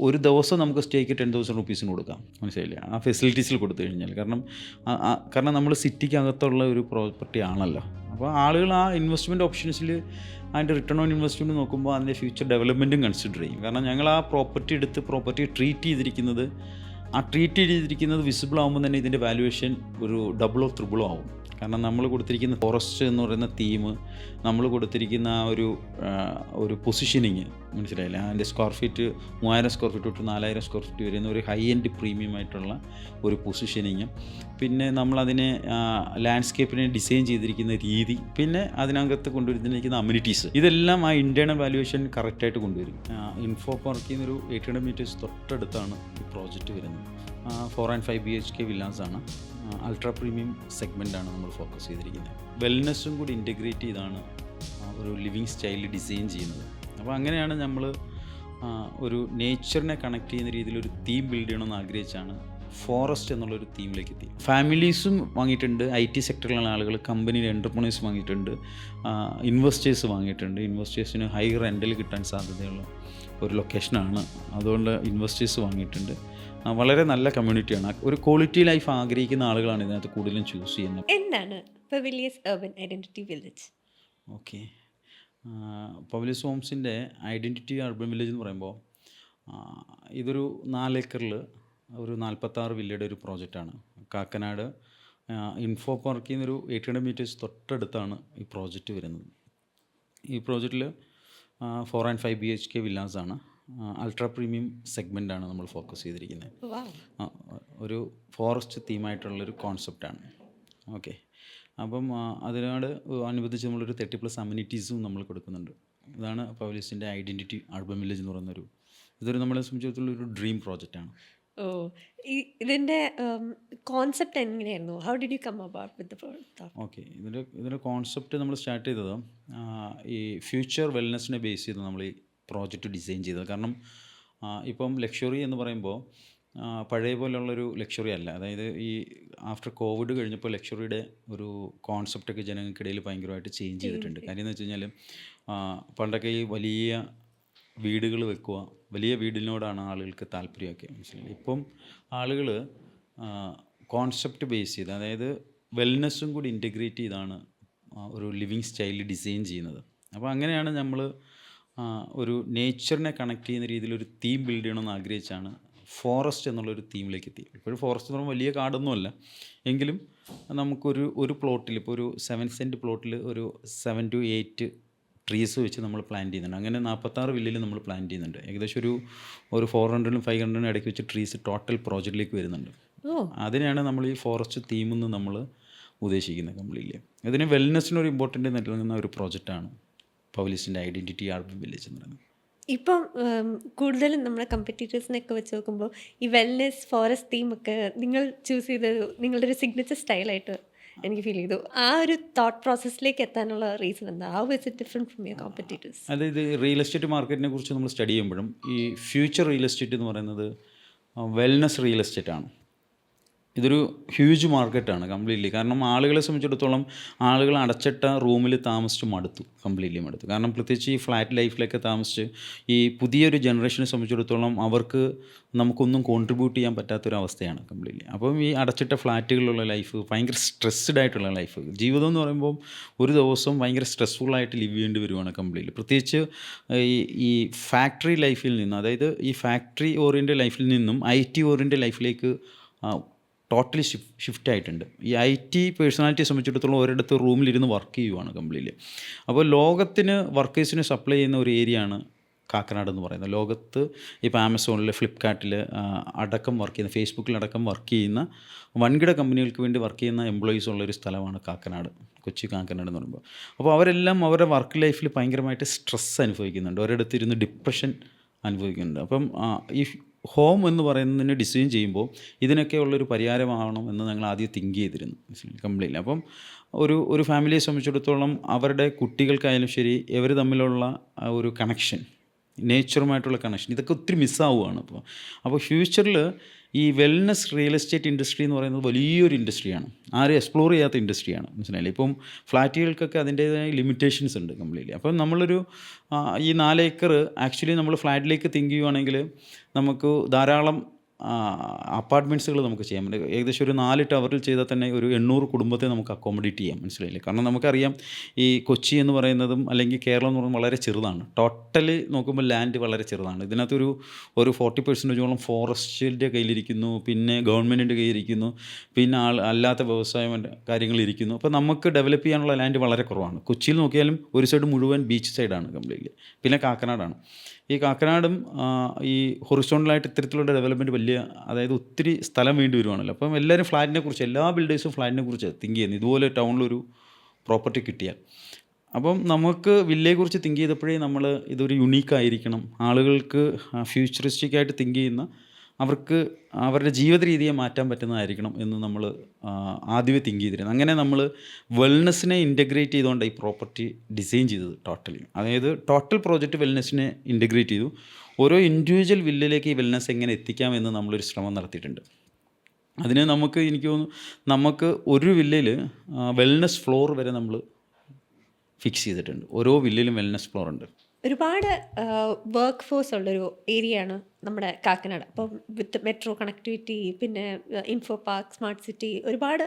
ഒരു ദിവസം നമുക്ക് സ്റ്റേക്ക് 10,000 റുപ്പീസിന് കൊടുക്കാം. മനസ്സിലായില്ലേ? ആ ഫെസിലിറ്റീസിൽ കൊടുത്തു കഴിഞ്ഞാൽ. കാരണം നമ്മൾ സിറ്റിക്കകത്തുള്ള ഒരു പ്രോപ്പർട്ടി ആണല്ലോ. അപ്പോൾ ആളുകൾ ആ ഇൻവെസ്റ്റ്മെൻറ്റ് ഓപ്ഷൻസിൽ അതിൻ്റെ റിട്ടേൺ ഓൺ ഇൻവെസ്റ്റ്മെൻറ്റ് നോക്കുമ്പോൾ അതിൻ്റെ ഫ്യൂച്ചർ ഡെവലപ്മെൻറ്റും കൺസിഡർ ചെയ്യും. കാരണം ഞങ്ങൾ ആ പ്രോപ്പർട്ടി ട്രീറ്റ് ചെയ്തിരിക്കുന്നത് വിസിബിൾ ആകുമ്പോൾ തന്നെ ഇതിൻ്റെ വാല്യുവേഷൻ ഒരു ഡബിളോ ത്രിബിളോ ആവും. കാരണം നമ്മൾ കൊടുത്തിരിക്കുന്ന ഫോറസ്റ്റ് എന്ന് പറയുന്ന തീം, നമ്മൾ കൊടുത്തിരിക്കുന്ന ആ ഒരു പൊസിഷനിങ്, മനസ്സിലായില്ലേ? അതിൻ്റെ സ്ക്വയർ ഫീറ്റ് 3000 സ്ക്വയർ ഫീറ്റ് തൊട്ട് 4000 സ്ക്വയർ ഫീറ്റ് വരുന്ന ഒരു ഹൈ എൻഡ് പ്രീമിയം ആയിട്ടുള്ള ഒരു പൊസിഷനിങ്, പിന്നെ നമ്മളതിനെ ലാൻഡ്സ്കേപ്പിനെ ഡിസൈൻ ചെയ്തിരിക്കുന്ന രീതി, പിന്നെ അതിനകത്ത് കൊണ്ടുവരുന്നിരിക്കുന്ന അമ്യൂണിറ്റീസ്, ഇതെല്ലാം ആ ഇൻറ്റേർണൽ വാല്യുവേഷൻ കറക്റ്റായിട്ട് കൊണ്ടുവരും. ഇൻഫോ പാർക്കിൽ നിന്നൊരു 800 മീറ്റേഴ്സ് തൊട്ടടുത്താണ് ഈ പ്രോജക്റ്റ് വരുന്നത്. 4 and 5 BHK വില്ലാസാണ്. അൾട്രാ പ്രീമിയം സെഗ്മെൻറ്റാണ് നമ്മൾ ഫോക്കസ് ചെയ്തിരിക്കുന്നത്. വെൽനെസ്സും കൂടി ഇൻറ്റഗ്രേറ്റ് ചെയ്താണ് ഒരു ലിവിങ് സ്റ്റൈൽ ഡിസൈൻ ചെയ്യുന്നത്. അപ്പോൾ അങ്ങനെയാണ് നമ്മൾ ഒരു നേച്ചറിനെ കണക്ട് ചെയ്യുന്ന രീതിയിലൊരു തീം ബിൽഡ് ചെയ്യണമെന്ന് ആഗ്രഹിച്ചാണ് ഫോറസ്റ്റ് എന്നുള്ളൊരു തീമിലേക്ക് എത്തി. ഫാമിലീസും വാങ്ങിയിട്ടുണ്ട്, IT സെക്ടറിലുള്ള ആളുകൾ, കമ്പനിയിൽ എൻ്റർപ്രണേഴ്സ് വാങ്ങിയിട്ടുണ്ട്, ഇൻവെസ്റ്റേഴ്സ് വാങ്ങിയിട്ടുണ്ട്. ഇൻവെസ്റ്റേഴ്സിന് ഹൈ റെൻ്റൽ കിട്ടാൻ സാധ്യതയുള്ള ഒരു ലൊക്കേഷനാണ്, അതുകൊണ്ട് ഇൻവെസ്റ്റേഴ്സ് വാങ്ങിയിട്ടുണ്ട്. വളരെ നല്ല കമ്മ്യൂണിറ്റിയാണ്. ഒരു ക്വാളിറ്റി ലൈഫ് ആഗ്രഹിക്കുന്ന ആളുകളാണ് ഇതിനകത്ത് കൂടുതലും ചൂസ് ചെയ്യുന്നത്. എന്താണ് പവിലിയസ് അർബൻ ഐഡന്റിറ്റി വില്ലേജ്? ഓക്കെ, പബ്ലിസ് ഹോംസിൻ്റെ ഐഡൻറ്റിറ്റി അർബൻ വില്ലേജ് എന്ന് പറയുമ്പോൾ ഇതൊരു 4 ഏക്കറിൽ ഒരു 46 വില്ലയുടെ ഒരു പ്രോജക്റ്റാണ്. കാക്കനാട് ഇൻഫോ പാർക്കിൽ നിന്നൊരു 800 മീറ്റേഴ്സ് തൊട്ടടുത്താണ് ഈ പ്രോജക്റ്റ് വരുന്നത്. ഈ പ്രോജക്റ്റിൽ 4 and 5 BHK വില്ലാസാണ്. അൾട്രാ പ്രീമിയം സെഗ്മെൻറ്റാണ് നമ്മൾ ഫോക്കസ് ചെയ്തിരിക്കുന്നത്. ഒരു ഫോറസ്റ്റ് തീമായിട്ടുള്ളൊരു കോൺസെപ്റ്റാണ്. ഓക്കെ, അപ്പം അതിനോട് അനുബന്ധിച്ച് നമ്മളൊരു 30+ അമ്യൂണിറ്റീസും നമ്മൾ കൊടുക്കുന്നുണ്ട്. ഇതാണ് പബ്ലിസിൻ്റെ ഐഡൻറ്റിറ്റി അർബൻ വില്ലേജ് എന്ന് പറയുന്നൊരു ഇതൊരു നമ്മളെ സംബന്ധിച്ചിടത്തോളം ഒരു ഡ്രീം പ്രോജക്റ്റാണ്. ഓ, ഇതിന്റെ കോൺസെപ്റ്റ് എങ്ങനെയായിരുന്നു? How did you come about with the project? Okay, ഇതിൻ്റെ കോൺസെപ്റ്റ് നമ്മൾ സ്റ്റാർട്ട് ചെയ്തത് ഈ ഫ്യൂച്ചർ വെൽനെസ്സിനെ ബേസ് ചെയ്ത് നമ്മൾ ഈ പ്രോജക്റ്റ് ഡിസൈൻ ചെയ്തത്. കാരണം ഇപ്പം ലക്ഷറി എന്ന് പറയുമ്പോൾ പഴയ പോലെയുള്ളൊരു ലക്ഷറി അല്ല. അതായത് ഈ ആഫ്റ്റർ കോവിഡ് കഴിഞ്ഞപ്പോൾ ലക്ഷറിയുടെ ഒരു കോൺസെപ്റ്റൊക്കെ ജനങ്ങൾക്കിടയിൽ ഭയങ്കരമായിട്ട് ചേഞ്ച് ചെയ്തിട്ടുണ്ട്. കാര്യം എന്ന് വെച്ച് കഴിഞ്ഞാൽ പണ്ടൊക്കെ ഈ വലിയ വീടുകൾ വെക്കുക, വലിയ വീടിനോടാണ് ആളുകൾക്ക് താല്പര്യമൊക്കെ, മനസ്സിലായി. ഇപ്പം ആളുകൾ കോൺസെപ്റ്റ് ബേസ് ചെയ്ത്, അതായത് വെൽനെസ്സും കൂടി ഇൻറ്റഗ്രേറ്റ് ചെയ്താണ് ഒരു ലിവിങ് സ്റ്റൈൽ ഡിസൈൻ ചെയ്യുന്നത്. അപ്പോൾ അങ്ങനെയാണ് നമ്മൾ ഒരു നേച്ചറിനെ കണക്ട് ചെയ്യുന്ന രീതിയിലൊരു തീം ബിൽഡ് ചെയ്യണമെന്ന് ആഗ്രഹിച്ചാണ് ഫോറസ്റ്റ് എന്നുള്ളൊരു തീമിലേക്ക് എത്തി. ഇപ്പോഴും ഫോറസ്റ്റ് എന്ന് പറയുമ്പോൾ വലിയ കാടൊന്നുമല്ല, എങ്കിലും നമുക്കൊരു പ്ലോട്ടിൽ, ഇപ്പോൾ ഒരു 7 സെൻറ്റ് പ്ലോട്ടിൽ ഒരു 7 to 8 ട്രീസ് വെച്ച് നമ്മൾ പ്ലാൻ ചെയ്യുന്നുണ്ട്. അങ്ങനെ 46 വില്ലിൽ നമ്മൾ പ്ലാൻ ചെയ്യുന്നുണ്ട്. ഏകദേശം ഒരു 400 ഉം 500 ഉം ഇടയ്ക്ക് വെച്ച് ട്രീസ് ടോട്ടൽ പ്രോജക്റ്റിലേക്ക് വരുന്നുണ്ട്. അതിനെയാണ് നമ്മൾ ഈ ഫോറസ്റ്റ് തീമിൽ നിന്ന് നമ്മൾ ഉദ്ദേശിക്കുന്നത് കംപ്ലീറ്റ്ലി. ഇതിന് വെൽനെസ്സിനൊരു ഇമ്പോർട്ടൻ്റ് നൽകുന്ന ഒരു പ്രോജക്റ്റാണ് പബ്ലിസിൻ്റെ ഐഡൻറ്റിറ്റി അർബൻ വില്ലേജ് എന്ന് പറയുന്നത്. ഇപ്പം കൂടുതലും നമ്മുടെ കമ്പറ്റീറ്റേഴ്സിനൊക്കെ വെച്ച് നോക്കുമ്പോൾ ഈ വെൽനെസ് ഫോറസ്റ്റ് തീമൊക്കെ നിങ്ങൾ ചൂസ് ചെയ്തത് നിങ്ങളുടെ ഒരു സിഗ്നേച്ചർ സ്റ്റൈലായിട്ട് എനിക്ക് ഫീൽ ചെയ്തു. ആ ഒരു തോട്ട് പ്രോസസ്സിലേക്ക് എത്താനുള്ള റീസൺ എന്താ? How is it different from your competitors? അതായത് റിയൽ എസ്റ്റേറ്റ് മാർക്കറ്റിനെ കുറിച്ച് നമ്മൾ സ്റ്റഡി ചെയ്യുമ്പോഴും ഈ ഫ്യൂച്ചർ റിയൽ എസ്റ്റേറ്റ് എന്ന് പറയുന്നത് വെൽനെസ് റിയൽ എസ്റ്റേറ്റ് ആണ്. ഇതൊരു ഹ്യൂജ് മാർക്കറ്റാണ് കംപ്ലീറ്റ്ലി. കാരണം ആളുകളെ സംബന്ധിച്ചിടത്തോളം ആളുകൾ അടച്ചിട്ട റൂമിൽ താമസിച്ച് കംപ്ലീറ്റ്ലി മടുത്തു. കാരണം പ്രത്യേകിച്ച് ഈ ഫ്ലാറ്റ് ലൈഫിലൊക്കെ താമസിച്ച് ഈ പുതിയൊരു ജനറേഷനെ സംബന്ധിച്ചിടത്തോളം അവർക്ക് നമുക്കൊന്നും കോൺട്രിബ്യൂട്ട് ചെയ്യാൻ പറ്റാത്തൊരവസ്ഥയാണ് കംപ്ലീറ്റ്ലി. അപ്പം ഈ അടച്ചിട്ട ഫ്ലാറ്റുകളിലുള്ള ലൈഫ്, ഭയങ്കര സ്ട്രെസ്ഡ് ആയിട്ടുള്ള ലൈഫ്, ജീവിതം എന്ന് പറയുമ്പോൾ ഒരു ദിവസം ഭയങ്കര സ്ട്രെസ്ഫുള്ളായിട്ട് ലിവ് ചെയ്യേണ്ടി വരുവാണ് കംപ്ലീറ്റ്ലി. പ്രത്യേകിച്ച് ഈ ഫാക്ടറി ലൈഫിൽ നിന്ന്, അതായത് ഈ ഫാക്ടറി ഓറിയൻറ്റഡ് ലൈഫിൽ നിന്നും IT ഓറിയൻറ്റഡ് ലൈഫിലേക്ക് ടോട്ടലി ഷിഫ്റ്റ് ആയിട്ടുണ്ട്. ഈ IT പേഴ്സണാലിറ്റിയെ സംബന്ധിച്ചിടത്തോളം ഒരിടത്ത് റൂമിലിരുന്ന് വർക്ക് ചെയ്യുവാണ് കംപ്ലീറ്റ്ലി. അപ്പോൾ ലോകത്തിന് വർക്കേഴ്സിന് സപ്ലൈ ചെയ്യുന്ന ഒരു ഏരിയയാണ് കാക്കനാട് എന്ന് പറയുന്നത്. ലോകത്ത് ഇപ്പോൾ ആമസോണിൽ, ഫ്ലിപ്കാർട്ടിൽ അടക്കം വർക്ക് ചെയ്യുന്ന, ഫേസ്ബുക്കിലടക്കം വർക്ക് ചെയ്യുന്ന വൻകിട കമ്പനികൾക്ക് വേണ്ടി വർക്ക് ചെയ്യുന്ന എംപ്ലോയീസ് ഉള്ളൊരു സ്ഥലമാണ് കാക്കനാട്, കൊച്ചി കാക്കനാട് എന്ന് പറയുമ്പോൾ. അപ്പോൾ അവരെല്ലാം അവരുടെ വർക്ക് ലൈഫിൽ ഭയങ്കരമായിട്ട് സ്ട്രെസ് അനുഭവിക്കുന്നുണ്ട്, ഒരിടത്തിരുന്ന് ഡിപ്രഷൻ അനുഭവിക്കുന്നുണ്ട്. അപ്പം ഈ ഹോം എന്ന് പറയുന്നതിന് ഡിസൈൻ ചെയ്യുമ്പോൾ ഇതിനൊക്കെ ഉള്ളൊരു പരിഹാരമാവണം എന്ന് ഞങ്ങൾ ആദ്യം തിങ്ക് ചെയ്തിരുന്നു കംപ്ലീറ്റ്ലി. അപ്പം ഒരു ഫാമിലിയെ സംബന്ധിച്ചിടത്തോളം അവരുടെ കുട്ടികൾക്കായാലും ശരി, ഇവർ തമ്മിലുള്ള ഒരു കണക്ഷൻ, നേച്ചറുമായിട്ടുള്ള കണക്ഷൻ, ഇതൊക്കെ ഒത്തിരി മിസ്സാവുകയാണ് ഇപ്പോൾ. അപ്പോൾ ഫ്യൂച്ചറിൽ ഈ വെൽനെസ് റിയൽ എസ്റ്റേറ്റ് ഇൻഡസ്ട്രി എന്ന് പറയുന്നത് വലിയൊരു ഇൻഡസ്ട്രിയാണ്, ആരും എക്സ്പ്ലോർ ചെയ്യാത്ത ഇൻഡസ്ട്രിയാണ്, മനസ്സിലായില്ലേ. ഇപ്പം ഫ്ലാറ്റുകൾക്കൊക്കെ അതിൻ്റേതായ ലിമിറ്റേഷൻസ് ഉണ്ട് കംപ്ലീറ്റ്ലി. അപ്പം നമ്മളൊരു ഈ 4 ഏക്കർ ആക്ച്വലി നമ്മൾ ഫ്ലാറ്റിലേക്ക് തിങ്ക് ചെയ്യുവാണെങ്കിൽ നമുക്ക് ധാരാളം അപ്പാർട്ട്മെൻറ്റ്സുകൾ നമുക്ക് ചെയ്യാൻ പറ്റും. ഏകദേശം ഒരു 4 ടവറിൽ ചെയ്താൽ തന്നെ ഒരു 800 കുടുംബത്തെ നമുക്ക് അക്കോമഡേറ്റ് ചെയ്യാം, മനസ്സിലായില്ലേ. കാരണം നമുക്കറിയാം ഈ കൊച്ചി എന്ന് പറയുന്നതും അല്ലെങ്കിൽ കേരളം എന്ന് പറയുന്നത് വളരെ ചെറുതാണ്. ടോട്ടലി നോക്കുമ്പോൾ ലാൻഡ് വളരെ ചെറുതാണ്. ഇതിനകത്തൊരു 40% ഫോറസ്റ്റിൻ്റെ കയ്യിലിരിക്കുന്നു, പിന്നെ ഗവൺമെൻറ്റിൻ്റെ കയ്യിലിരിക്കുന്നു, പിന്നെ അല്ലാത്ത വ്യവസായം കാര്യങ്ങളിരിക്കുന്നു. അപ്പോൾ നമുക്ക് ഡെവലപ്പ് ചെയ്യാനുള്ള ലാൻഡ് വളരെ കുറവാണ്. കൊച്ചിയിൽ നോക്കിയാലും ഒരു സൈഡ് മുഴുവൻ ബീച്ച് സൈഡാണ് കംപ്ലീറ്റ്ലി, പിന്നെ കാക്കനാടാണ്. ഈ കാക്കനാടും ഈ ഹൊറിസോണ്ടലായിട്ട് ഇത്തരത്തിലുള്ള ഡെവലപ്മെൻറ്റ് വലിയ, അതായത് ഒത്തിരി സ്ഥലം വേണ്ടി വരുവാണല്ലോ. അപ്പം എല്ലാവരും ഫ്ലാറ്റിനെ കുറിച്ച്, എല്ലാ ബിൽഡേഴ്സും ഫ്ലാറ്റിനെ കുറിച്ച് തിങ്ക് ചെയ്യുന്നത്, ഇതുപോലെ ടൗണിലൊരു പ്രോപ്പർട്ടി കിട്ടിയാൽ. അപ്പം നമുക്ക് വില്ലയെക്കുറിച്ച് തിങ്ക് ചെയ്തപ്പോഴേ നമ്മൾ ഇതൊരു യുണീക്കായിരിക്കണം, ആളുകൾക്ക് ഫ്യൂച്ചറിസ്റ്റിക്കായിട്ട് തിങ്ക് ചെയ്യുന്ന, അവർക്ക് അവരുടെ ജീവിത രീതിയെ മാറ്റാൻ പറ്റുന്നതായിരിക്കണം എന്ന് നമ്മൾ ആദ്യമേ തിങ്ക് ചെയ്തിരുന്നത്. അങ്ങനെ നമ്മൾ വെൽനെസ്സിനെ ഇൻ്റഗ്രേറ്റ് ചെയ്തുകൊണ്ട് ഈ പ്രോപ്പർട്ടി ഡിസൈൻ ചെയ്തത് ടോട്ടലി. അതായത് ടോട്ടൽ പ്രോജക്റ്റ് വെൽനെസ്സിനെ ഇൻ്റഗ്രേറ്റ് ചെയ്തു. ഓരോ ഇൻഡിവിജ്വൽ വില്ലിലേക്ക് ഈ വെൽനെസ് എങ്ങനെ എത്തിക്കാമെന്ന് നമ്മളൊരു ശ്രമം നടത്തിയിട്ടുണ്ട്. അതിന് എനിക്ക് തോന്നുന്നു നമുക്ക് ഒരു വില്ലയിൽ വെൽനെസ് ഫ്ലോർ വരെ നമ്മൾ ഫിക്സ് ചെയ്തിട്ടുണ്ട്. ഓരോ വില്ലയിലും വെൽനെസ് ഫ്ലോർ ഉണ്ട്. ഒരുപാട് വർക്ക് ഫോഴ്സ് ഉള്ളൊരു ഏരിയയാണ് നമ്മുടെ കാക്കനാട്. അപ്പം വിത്ത് മെട്രോ കണക്ടിവിറ്റി, പിന്നെ ഇൻഫോ പാർക്ക്, സ്മാർട്ട് സിറ്റി, ഒരുപാട്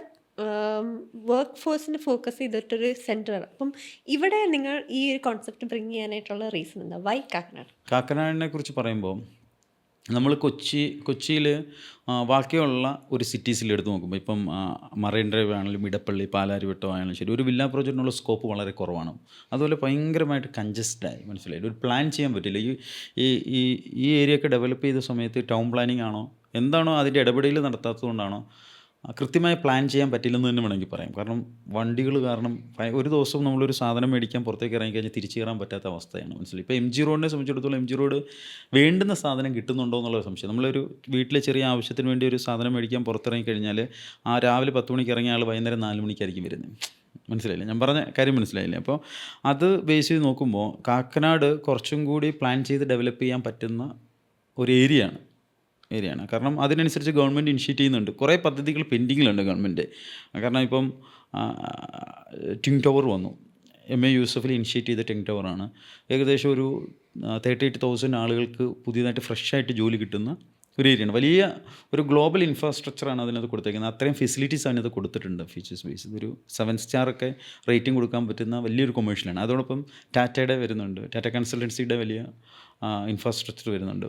വർക്ക് ഫോഴ്സിന് ഫോക്കസ് ചെയ്തിട്ടൊരു സെൻറ്ററാണ്. അപ്പം ഇവിടെ നിങ്ങൾ ഈ ഒരു കോൺസെപ്റ്റ് ബ്രിങ് ചെയ്യാനായിട്ടുള്ള റീസൺ എന്താ? വൈ കാക്കനാട്? കാക്കനാടിനെ കുറിച്ച് പറയുമ്പോൾ നമ്മൾ കൊച്ചിയിൽ ബാക്കിയുള്ള ഒരു സിറ്റീസിൽ എടുത്ത് നോക്കുമ്പോൾ ഇപ്പം മറൈൻ ഡ്രൈവ് ആണെങ്കിലും ഇടപ്പള്ളി, പാലാരിവട്ടം ആണെങ്കിലും ശരി, ഒരു വില്ല പ്രോജക്റ്റിനുള്ള സ്കോപ്പ് വളരെ കുറവാണ്. അതുപോലെ ഭയങ്കരമായിട്ട് കൺജസ്റ്റഡായി, മനസ്സിലായി. ഒരു പ്ലാൻ ചെയ്യാൻ പറ്റില്ല. ഈ ഏരിയ ഒക്കെ ഡെവലപ്പ് ചെയ്ത സമയത്ത് ടൗൺ പ്ലാനിങ് ആണോ എന്താണോ അതിൻ്റെ ഇടപെടൽ നടത്താത്തതുകൊണ്ടാണോ കൃത്യമായി പ്ലാൻ ചെയ്യാൻ പറ്റില്ലെന്ന് തന്നെ വേണമെങ്കിൽ പറയാം. കാരണം വണ്ടികൾ കാരണം ഒരു ദിവസം നമ്മളൊരു സാധനം മേടിക്കാൻ പുറത്തേക്ക് ഇറങ്ങിക്കഴിഞ്ഞാൽ തിരിച്ചു കയറാൻ പറ്റാത്ത അവസ്ഥയാണ്, മനസ്സിലായി. ഇപ്പോൾ MG റോഡിനെ സംബന്ധിച്ചിടത്തോളം MG റോഡ് വേണ്ടുന്ന സാധനം കിട്ടുന്നുണ്ടോ എന്നുള്ള സംശയം. നമ്മളൊരു വീട്ടിലെ ചെറിയ ആവശ്യത്തിന് വേണ്ടി ഒരു സാധനം മേടിക്കാൻ പുറത്തിറങ്ങിക്കഴിഞ്ഞാൽ രാവിലെ 10 മണിക്ക് ഇറങ്ങിയ ആൾ വൈകുന്നേരം 4 മണിക്കായിരിക്കും വരുന്നത്, മനസ്സിലായില്ലേ. ഞാൻ പറഞ്ഞ കാര്യം മനസ്സിലായില്ലേ. അപ്പോൾ അത് ബേസ് ചെയ്ത് നോക്കുമ്പോൾ കാക്കനാട് കുറച്ചും കൂടി പ്ലാൻ ചെയ്ത് ഡെവലപ്പ് ചെയ്യാൻ പറ്റുന്ന ഒരു ഏരിയയാണ്. കാരണം അതിനനുസരിച്ച് ഗവൺമെൻറ് ഇനിഷ്യേറ്റ് ചെയ്യുന്നുണ്ട്. കുറേ പദ്ധതികൾ പെൻഡിങ്ങിലുണ്ട് ഗവൺമെൻറ്. കാരണം ഇപ്പം ട്വിൻ ടവർ വന്നു, MA യൂസഫിൽ ഇനിഷ്യേറ്റ് ചെയ്ത ട്വിൻ ടവറാണ്. ഏകദേശം ഒരു 38,000 ആളുകൾക്ക് പുതിയതായിട്ട് ഫ്രഷായിട്ട് ജോലി കിട്ടുന്ന ഒരു ഏരിയയാണ്. വലിയ ഒരു ഗ്ലോബൽ ഇൻഫ്രാസ്ട്രക്ചറാണ് അതിനകത്ത് കൊടുത്തേക്കുന്നത്. അത്രയും ഫെസിലിറ്റീസ് അതിനകത്ത് കൊടുത്തിട്ടുണ്ട്. ഫീച്ചേഴ്സ് ബേസ് ഇതൊരു 7 സ്റ്റാറൊക്കെ റേറ്റിംഗ് കൊടുക്കാൻ പറ്റുന്ന വലിയൊരു കൊമേഴ്ഷ്യലാണ്. അതോടൊപ്പം ടാറ്റയുടെ വരുന്നുണ്ട്, ടാറ്റ കൺസൾട്ടൻസിയുടെ വലിയ ഇൻഫ്രാസ്ട്രക്ചർ വരുന്നുണ്ട്.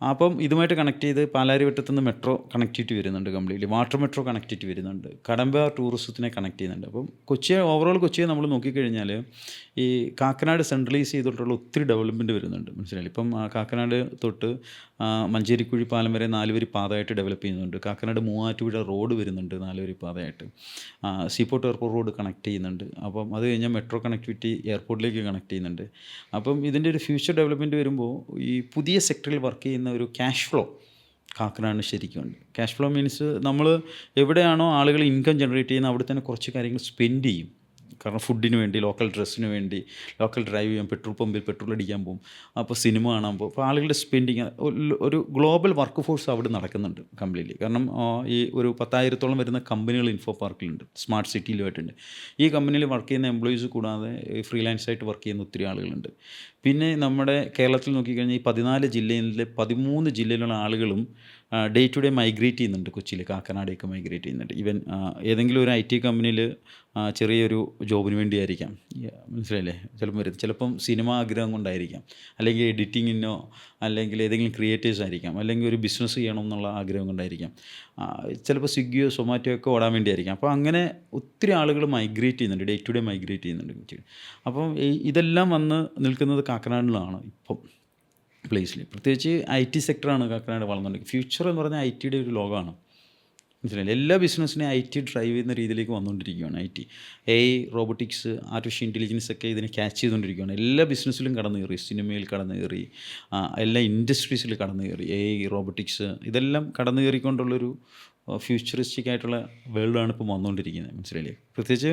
അപ്പം ഇതുമായിട്ട് കണക്ട് ചെയ്ത് പാലാരിവട്ടത്തു നിന്ന് മെട്രോ കണക്ടിവിറ്റി വരുന്നുണ്ട്, കംപ്ലീറ്റ്ലി വാട്ടർ മെട്രോ കണക്ടിവിറ്റി വരുന്നുണ്ട്, കടമ്പ ടൂറിസത്തിനെ കണക്ട് ചെയ്യുന്നുണ്ട്. അപ്പം ഓവറോൾ കൊച്ചിയെ നമ്മൾ നോക്കിക്കഴിഞ്ഞാൽ ഈ കാക്കനാട് സെൻട്രലൈസ് ചെയ്തിട്ടുള്ള ഒത്തിരി ഡെവലപ്മെൻറ്റ് വരുന്നുണ്ട്, മനസ്സിലായി. ഇപ്പം കാക്കനാട് തൊട്ട് മഞ്ചേരിക്കുഴി പാലം വരെ 4 വരി പാതയായിട്ട് ഡെവലപ്പ് ചെയ്യുന്നുണ്ട്. കാക്കനാട് മൂവാറ്റുപുഴ റോഡ് വരുന്നുണ്ട് 4 വരി പാതയായിട്ട്. സീപോർട്ട് എയർപോർട്ട് റോഡ് കണക്ട് ചെയ്യുന്നുണ്ട്. അപ്പം അത് കഴിഞ്ഞാൽ മെട്രോ കണക്ടിവിറ്റി എയർപോർട്ടിലേക്ക് കണക്ട് ചെയ്യുന്നുണ്ട്. അപ്പം ഇതിൻ്റെ ഒരു ഫ്യൂച്ചർ ഡെവലപ്മെൻറ്റ് വരുമ്പോൾ ഈ പുതിയ സെക്ടറിൽ വർക്ക് ചെയ്യുന്ന ഒരു ക്യാഷ് ഫ്ലോ കാക്കനാടിന് ശരിക്കും ഉണ്ട്. ക്യാഷ് ഫ്ലോ മീൻസ് നമ്മൾ എവിടെയാണോ ആളുകൾ ഇൻകം ജനറേറ്റ് ചെയ്യുന്നത് അവിടെ തന്നെ കുറച്ച് കാര്യങ്ങൾ സ്പെൻഡ് ചെയ്യും. കാരണം ഫുഡിന് വേണ്ടി, ലോക്കൽ ഡ്രസ്സിന് വേണ്ടി, ലോക്കൽ ഡ്രൈവ് ചെയ്യാൻ, പെട്രോൾ പമ്പിൽ പെട്രോൾ അടിക്കാൻ പോകും, അപ്പോൾ സിനിമ കാണാൻ പോകും. അപ്പോൾ ആളുകളുടെ സ്പെൻഡിങ്, ഒരു ഗ്ലോബൽ വർക്ക് ഫോഴ്സ് അവിടെ നടക്കുന്നുണ്ട് കംപ്ലീറ്റ്ലി. കാരണം ഈ ഒരു 10,000-ഓളം വരുന്ന കമ്പനികൾ ഇൻഫോ പാർക്കിലുണ്ട്, സ്മാർട്ട് സിറ്റിയിലുമായിട്ടുണ്ട്. ഈ കമ്പനിയിൽ വർക്ക് ചെയ്യുന്ന എംപ്ലോയീസ് കൂടാതെ ഫ്രീലാൻസായിട്ട് വർക്ക് ചെയ്യുന്ന ഒത്തിരി ആളുകളുണ്ട്. പിന്നെ നമ്മുടെ കേരളത്തിൽ നോക്കിക്കഴിഞ്ഞാൽ ഈ 14 ജില്ലയിലെ 13 ജില്ലയിലുള്ള ആളുകളും ഡേ ടു ഡേ മൈഗ്രേറ്റ് ചെയ്യുന്നുണ്ട്. കൊച്ചിയിൽ കാക്കനാടേക്ക് മൈഗ്രേറ്റ് ചെയ്യുന്നുണ്ട്. ഈവൻ ഏതെങ്കിലും ഒരു IT കമ്പനിയിൽ ചെറിയൊരു ജോബിന് വേണ്ടിയായിരിക്കാം, മനസ്സിലായില്ലേ, ചിലപ്പം വരുന്നത്. ചിലപ്പം സിനിമ ആഗ്രഹം കൊണ്ടായിരിക്കാം, അല്ലെങ്കിൽ എഡിറ്റിങ്ങിനോ, അല്ലെങ്കിൽ ഏതെങ്കിലും ക്രിയേറ്റേഴ്സ് ആയിരിക്കാം, അല്ലെങ്കിൽ ഒരു ബിസിനസ് ചെയ്യണം എന്നുള്ള ആഗ്രഹം കൊണ്ടായിരിക്കാം, ചിലപ്പോൾ സ്വിഗ്ഗിയോ സൊമാറ്റോ ഒക്കെ ഓടാൻ വേണ്ടിയായിരിക്കാം. അപ്പോൾ അങ്ങനെ ഒത്തിരി ആളുകൾ മൈഗ്രേറ്റ് ചെയ്യുന്നുണ്ട്, ഡേ ടു ഡേ മൈഗ്രേറ്റ് ചെയ്യുന്നുണ്ട് കൊച്ചിയിൽ. അപ്പം ഇതെല്ലാം വന്ന് നിൽക്കുന്നത് കാക്കനാടിലാണ് ഇപ്പം പ്ലേസിൽ. പ്രത്യേകിച്ച് IT സെക്ടറാണ് കാക്കനാട് വളർന്നുകൊണ്ടിരിക്കുന്നത്. ഫ്യൂച്ചർ എന്ന് പറഞ്ഞാൽ ITയുടെ ഒരു ലോകമാണ്, മനസ്സിലായില്ലേ. എല്ലാ ബിസിനസ്സിനെയും IT ഡ്രൈവ് ചെയ്യുന്ന രീതിയിലേക്ക് വന്നുകൊണ്ടിരിക്കുകയാണ്. IT, AI, robotics, artificial intelligence ഒക്കെ ഇതിനെ ക്യാച്ച് ചെയ്തുകൊണ്ടിരിക്കുകയാണ്. എല്ലാ ബിസിനസ്സിലും കടന്നു കയറി, സിനിമയിൽ കടന്നു കയറി, എല്ലാ ഇൻഡസ്ട്രീസിൽ കടന്നു കയറി. AI, റോബോട്ടിക്സ് ഇതെല്ലാം കടന്നു കയറിക്കൊണ്ടുള്ളൊരു ഫ്യൂച്ചറിസ്റ്റിക് ആയിട്ടുള്ള വേൾഡാണ് ഇപ്പോൾ വന്നുകൊണ്ടിരിക്കുന്നത്, മനസ്സിലായില്ലേ. പ്രത്യേകിച്ച്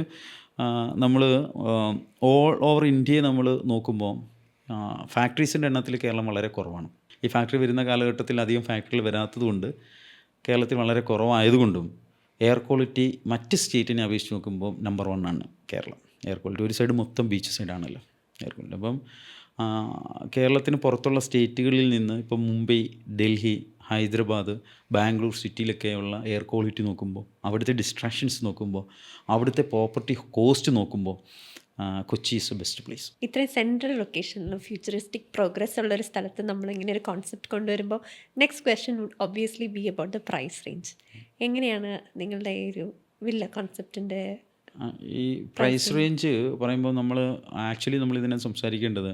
നമ്മൾ ഓൾ ഓവർ ഇന്ത്യയെ നമ്മൾ നോക്കുമ്പോൾ ഫാക്ടറീസിൻ്റെ എണ്ണത്തിൽ കേരളം വളരെ കുറവാണ്. ഈ ഫാക്ടറി വരുന്ന കാലഘട്ടത്തിൽ അധികം ഫാക്ടറികൾ വരാത്തതുകൊണ്ട് കേരളത്തിൽ വളരെ കുറവായതുകൊണ്ടും എയർ ക്വാളിറ്റി മറ്റ് സ്റ്റേറ്റിനെ അപേക്ഷിച്ച് നോക്കുമ്പോൾ നമ്പർ 1 ആണ് കേരളം. എയർ ക്വാളിറ്റി ഒരു സൈഡ് മൊത്തം ബീച്ച് സൈഡാണല്ലോ എയർ ക്വാളിറ്റി. അപ്പം കേരളത്തിന് പുറത്തുള്ള സ്റ്റേറ്റുകളിൽ നിന്ന് ഇപ്പം മുംബൈ, ഡൽഹി, ഹൈദരാബാദ്, ബാംഗ്ലൂർ സിറ്റിയിലൊക്കെയുള്ള എയർ ക്വാളിറ്റി നോക്കുമ്പോൾ, അവിടുത്തെ ഡിസ്ട്രാക്ഷൻസ് നോക്കുമ്പോൾ, അവിടുത്തെ പ്രോപ്പർട്ടി കോസ്റ്റ് നോക്കുമ്പോൾ Kochi is a best place. ഇത്രയും സെൻട്രൽ ലൊക്കേഷനിലും ഫ്യൂച്ചറിസ്റ്റിക് പ്രോഗ്രസ് ഉള്ള ഒരു സ്ഥലത്ത് നമ്മളിങ്ങനെ ഒരു കോൺസെപ്റ്റ് കൊണ്ടുവരുമ്പോൾ next question would obviously be about the price range. എങ്ങനെയാണ് നിങ്ങളുടെ ഈ ഒരു വില്ല കോൺസെപ്റ്റിൻ്റെ ഈ പ്രൈസ് റേഞ്ച് പറയുമ്പോൾ നമ്മൾ ഇതിനെ സംസാരിക്കേണ്ടത്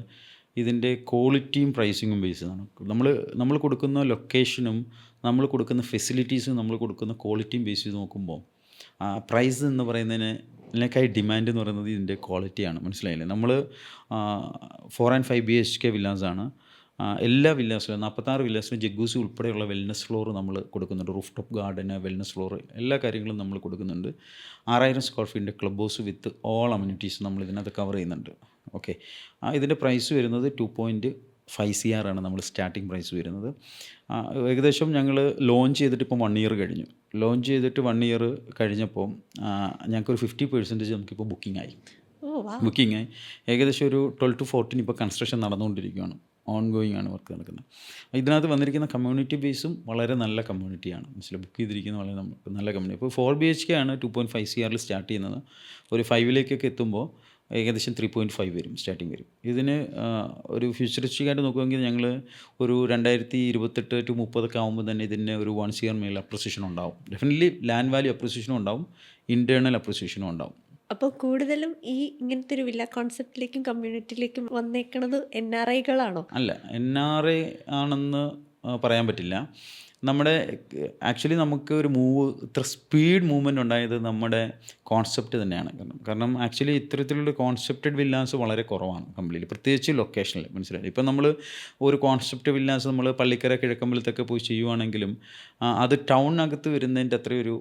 ഇതിൻ്റെ ക്വാളിറ്റിയും പ്രൈസിങ്ങും ബേസ്ഡാണ്. നമ്മൾ കൊടുക്കുന്ന ലൊക്കേഷനും നമ്മൾ കൊടുക്കുന്ന ഫെസിലിറ്റീസും നമ്മൾ കൊടുക്കുന്ന ക്വാളിറ്റിയും ബേസ് ചെയ്ത് നോക്കുമ്പോൾ പ്രൈസ് എന്ന് പറയുന്നതിനേക്കായി ഡിമാൻഡ് എന്ന് പറയുന്നത് ഇതിൻ്റെ ക്വാളിറ്റിയാണ്. മനസ്സിലായില്ലേ? നമ്മൾ 4 and 5 BHK വില്ലാസാണ്. എല്ലാ വില്ലാസിലും 46 വില്ലാസിലും ജഗ്ഗൂസി ഉൾപ്പെടെയുള്ള വെൽനസ് ഫ്ലോർ നമ്മൾ കൊടുക്കുന്നുണ്ട്. റൂഫ് ടോപ്പ് ഗാർഡന്, വെൽനസ് ഫ്ലോർ, എല്ലാ കാര്യങ്ങളും നമ്മൾ കൊടുക്കുന്നുണ്ട്. 6000 സ്ക്വയർ ഫീറ്റിൻ്റെ club house with all amenities നമ്മൾ ഇതിനകത്ത് കവർ ചെയ്യുന്നുണ്ട്. ഓക്കെ, ഇതിൻ്റെ പ്രൈസ് വരുന്നത് 2.5 CR ആണ് നമ്മൾ സ്റ്റാർട്ടിംഗ് പ്രൈസ് വരുന്നത്. ഏകദേശം ഞങ്ങൾ ലോഞ്ച് ചെയ്തിട്ട് ഇപ്പം 1 year കഴിഞ്ഞു. ലോഞ്ച് ചെയ്തിട്ട് 1 year കഴിഞ്ഞപ്പോൾ ഞങ്ങൾക്കൊരു 50% നമുക്കിപ്പോൾ ബുക്കിംഗ് ആയി. ഏകദേശം ഒരു 12 to 14 ഇപ്പോൾ കൺസ്ട്രക്ഷൻ നടന്നുകൊണ്ടിരിക്കുകയാണ്. ഓൺഗോയിങ് ആണ് വർക്ക് നടക്കുന്നത്. ഇതിനകത്ത് വന്നിരിക്കുന്ന കമ്മ്യൂണിറ്റി ബേസും വളരെ നല്ല കമ്മ്യൂണിറ്റിയാണ്. മനസ്സിലായി? ബുക്ക് ചെയ്തിരിക്കുന്ന വളരെ നല്ല കമ്മ്യൂണിറ്റി. ഇപ്പോൾ 4 BHK ആണ് 2.5 CR സ്റ്റാർട്ട് ചെയ്യുന്നത്. ഒരു 5 എത്തുമ്പോൾ ഏകദേശം 3.5 വരും, സ്റ്റാർട്ടിങ് വരും. ഇതിന് ഒരു ഫ്യൂച്ചറിസ്റ്റിക്കായിട്ട് നോക്കുകയാണെങ്കിൽ ഞങ്ങൾ ഒരു 2028 to 30 ആകുമ്പോൾ തന്നെ ഇതിന് ഒരു 1 CR മേൽ അപ്രിസിയേഷൻ ഉണ്ടാവും. ഡെഫിനറ്റ്ലി ലാൻഡ് വാല്യൂ അപ്രിസിയേഷനും ഉണ്ടാവും, ഇൻറ്റേർണൽ അപ്രിസിയേഷനും ഉണ്ടാവും. അപ്പോൾ കൂടുതലും ഈ ഇങ്ങനത്തെ ഒരു വില്ല കോൺസെപ്റ്റിലേക്കും കമ്മ്യൂണിറ്റിയിലേക്കും വന്നേക്കണത് NRIകളാണോ? അല്ല, NRI ആണെന്ന് പറയാൻ പറ്റില്ല. ആക്ച്വലി നമുക്ക് ഒരു ഇത്ര സ്പീഡ് മൂവ്മെൻറ്റ് ഉണ്ടായത് നമ്മുടെ കോൺസെപ്റ്റ് തന്നെയാണ്. കാരണം ആക്ച്വലി ഇത്തരത്തിലുള്ള കോൺസെപ്റ്റഡ് വില്ലാസ് വളരെ കുറവാണ് കംപ്ലീറ്റ്ലി, പ്രത്യേകിച്ച് ലൊക്കേഷനിൽ. മനസ്സിലായി? ഇപ്പം നമ്മൾ ഒരു കോൺസെപ്റ്റ് വില്ലാസ് നമ്മൾ പള്ളിക്കര, കിഴക്കമ്പലത്തൊക്കെ പോയി ചെയ്യുവാണെങ്കിലും അത് ടൗണിനകത്ത് വരുന്നതിൻ്റെ അത്രയൊരു,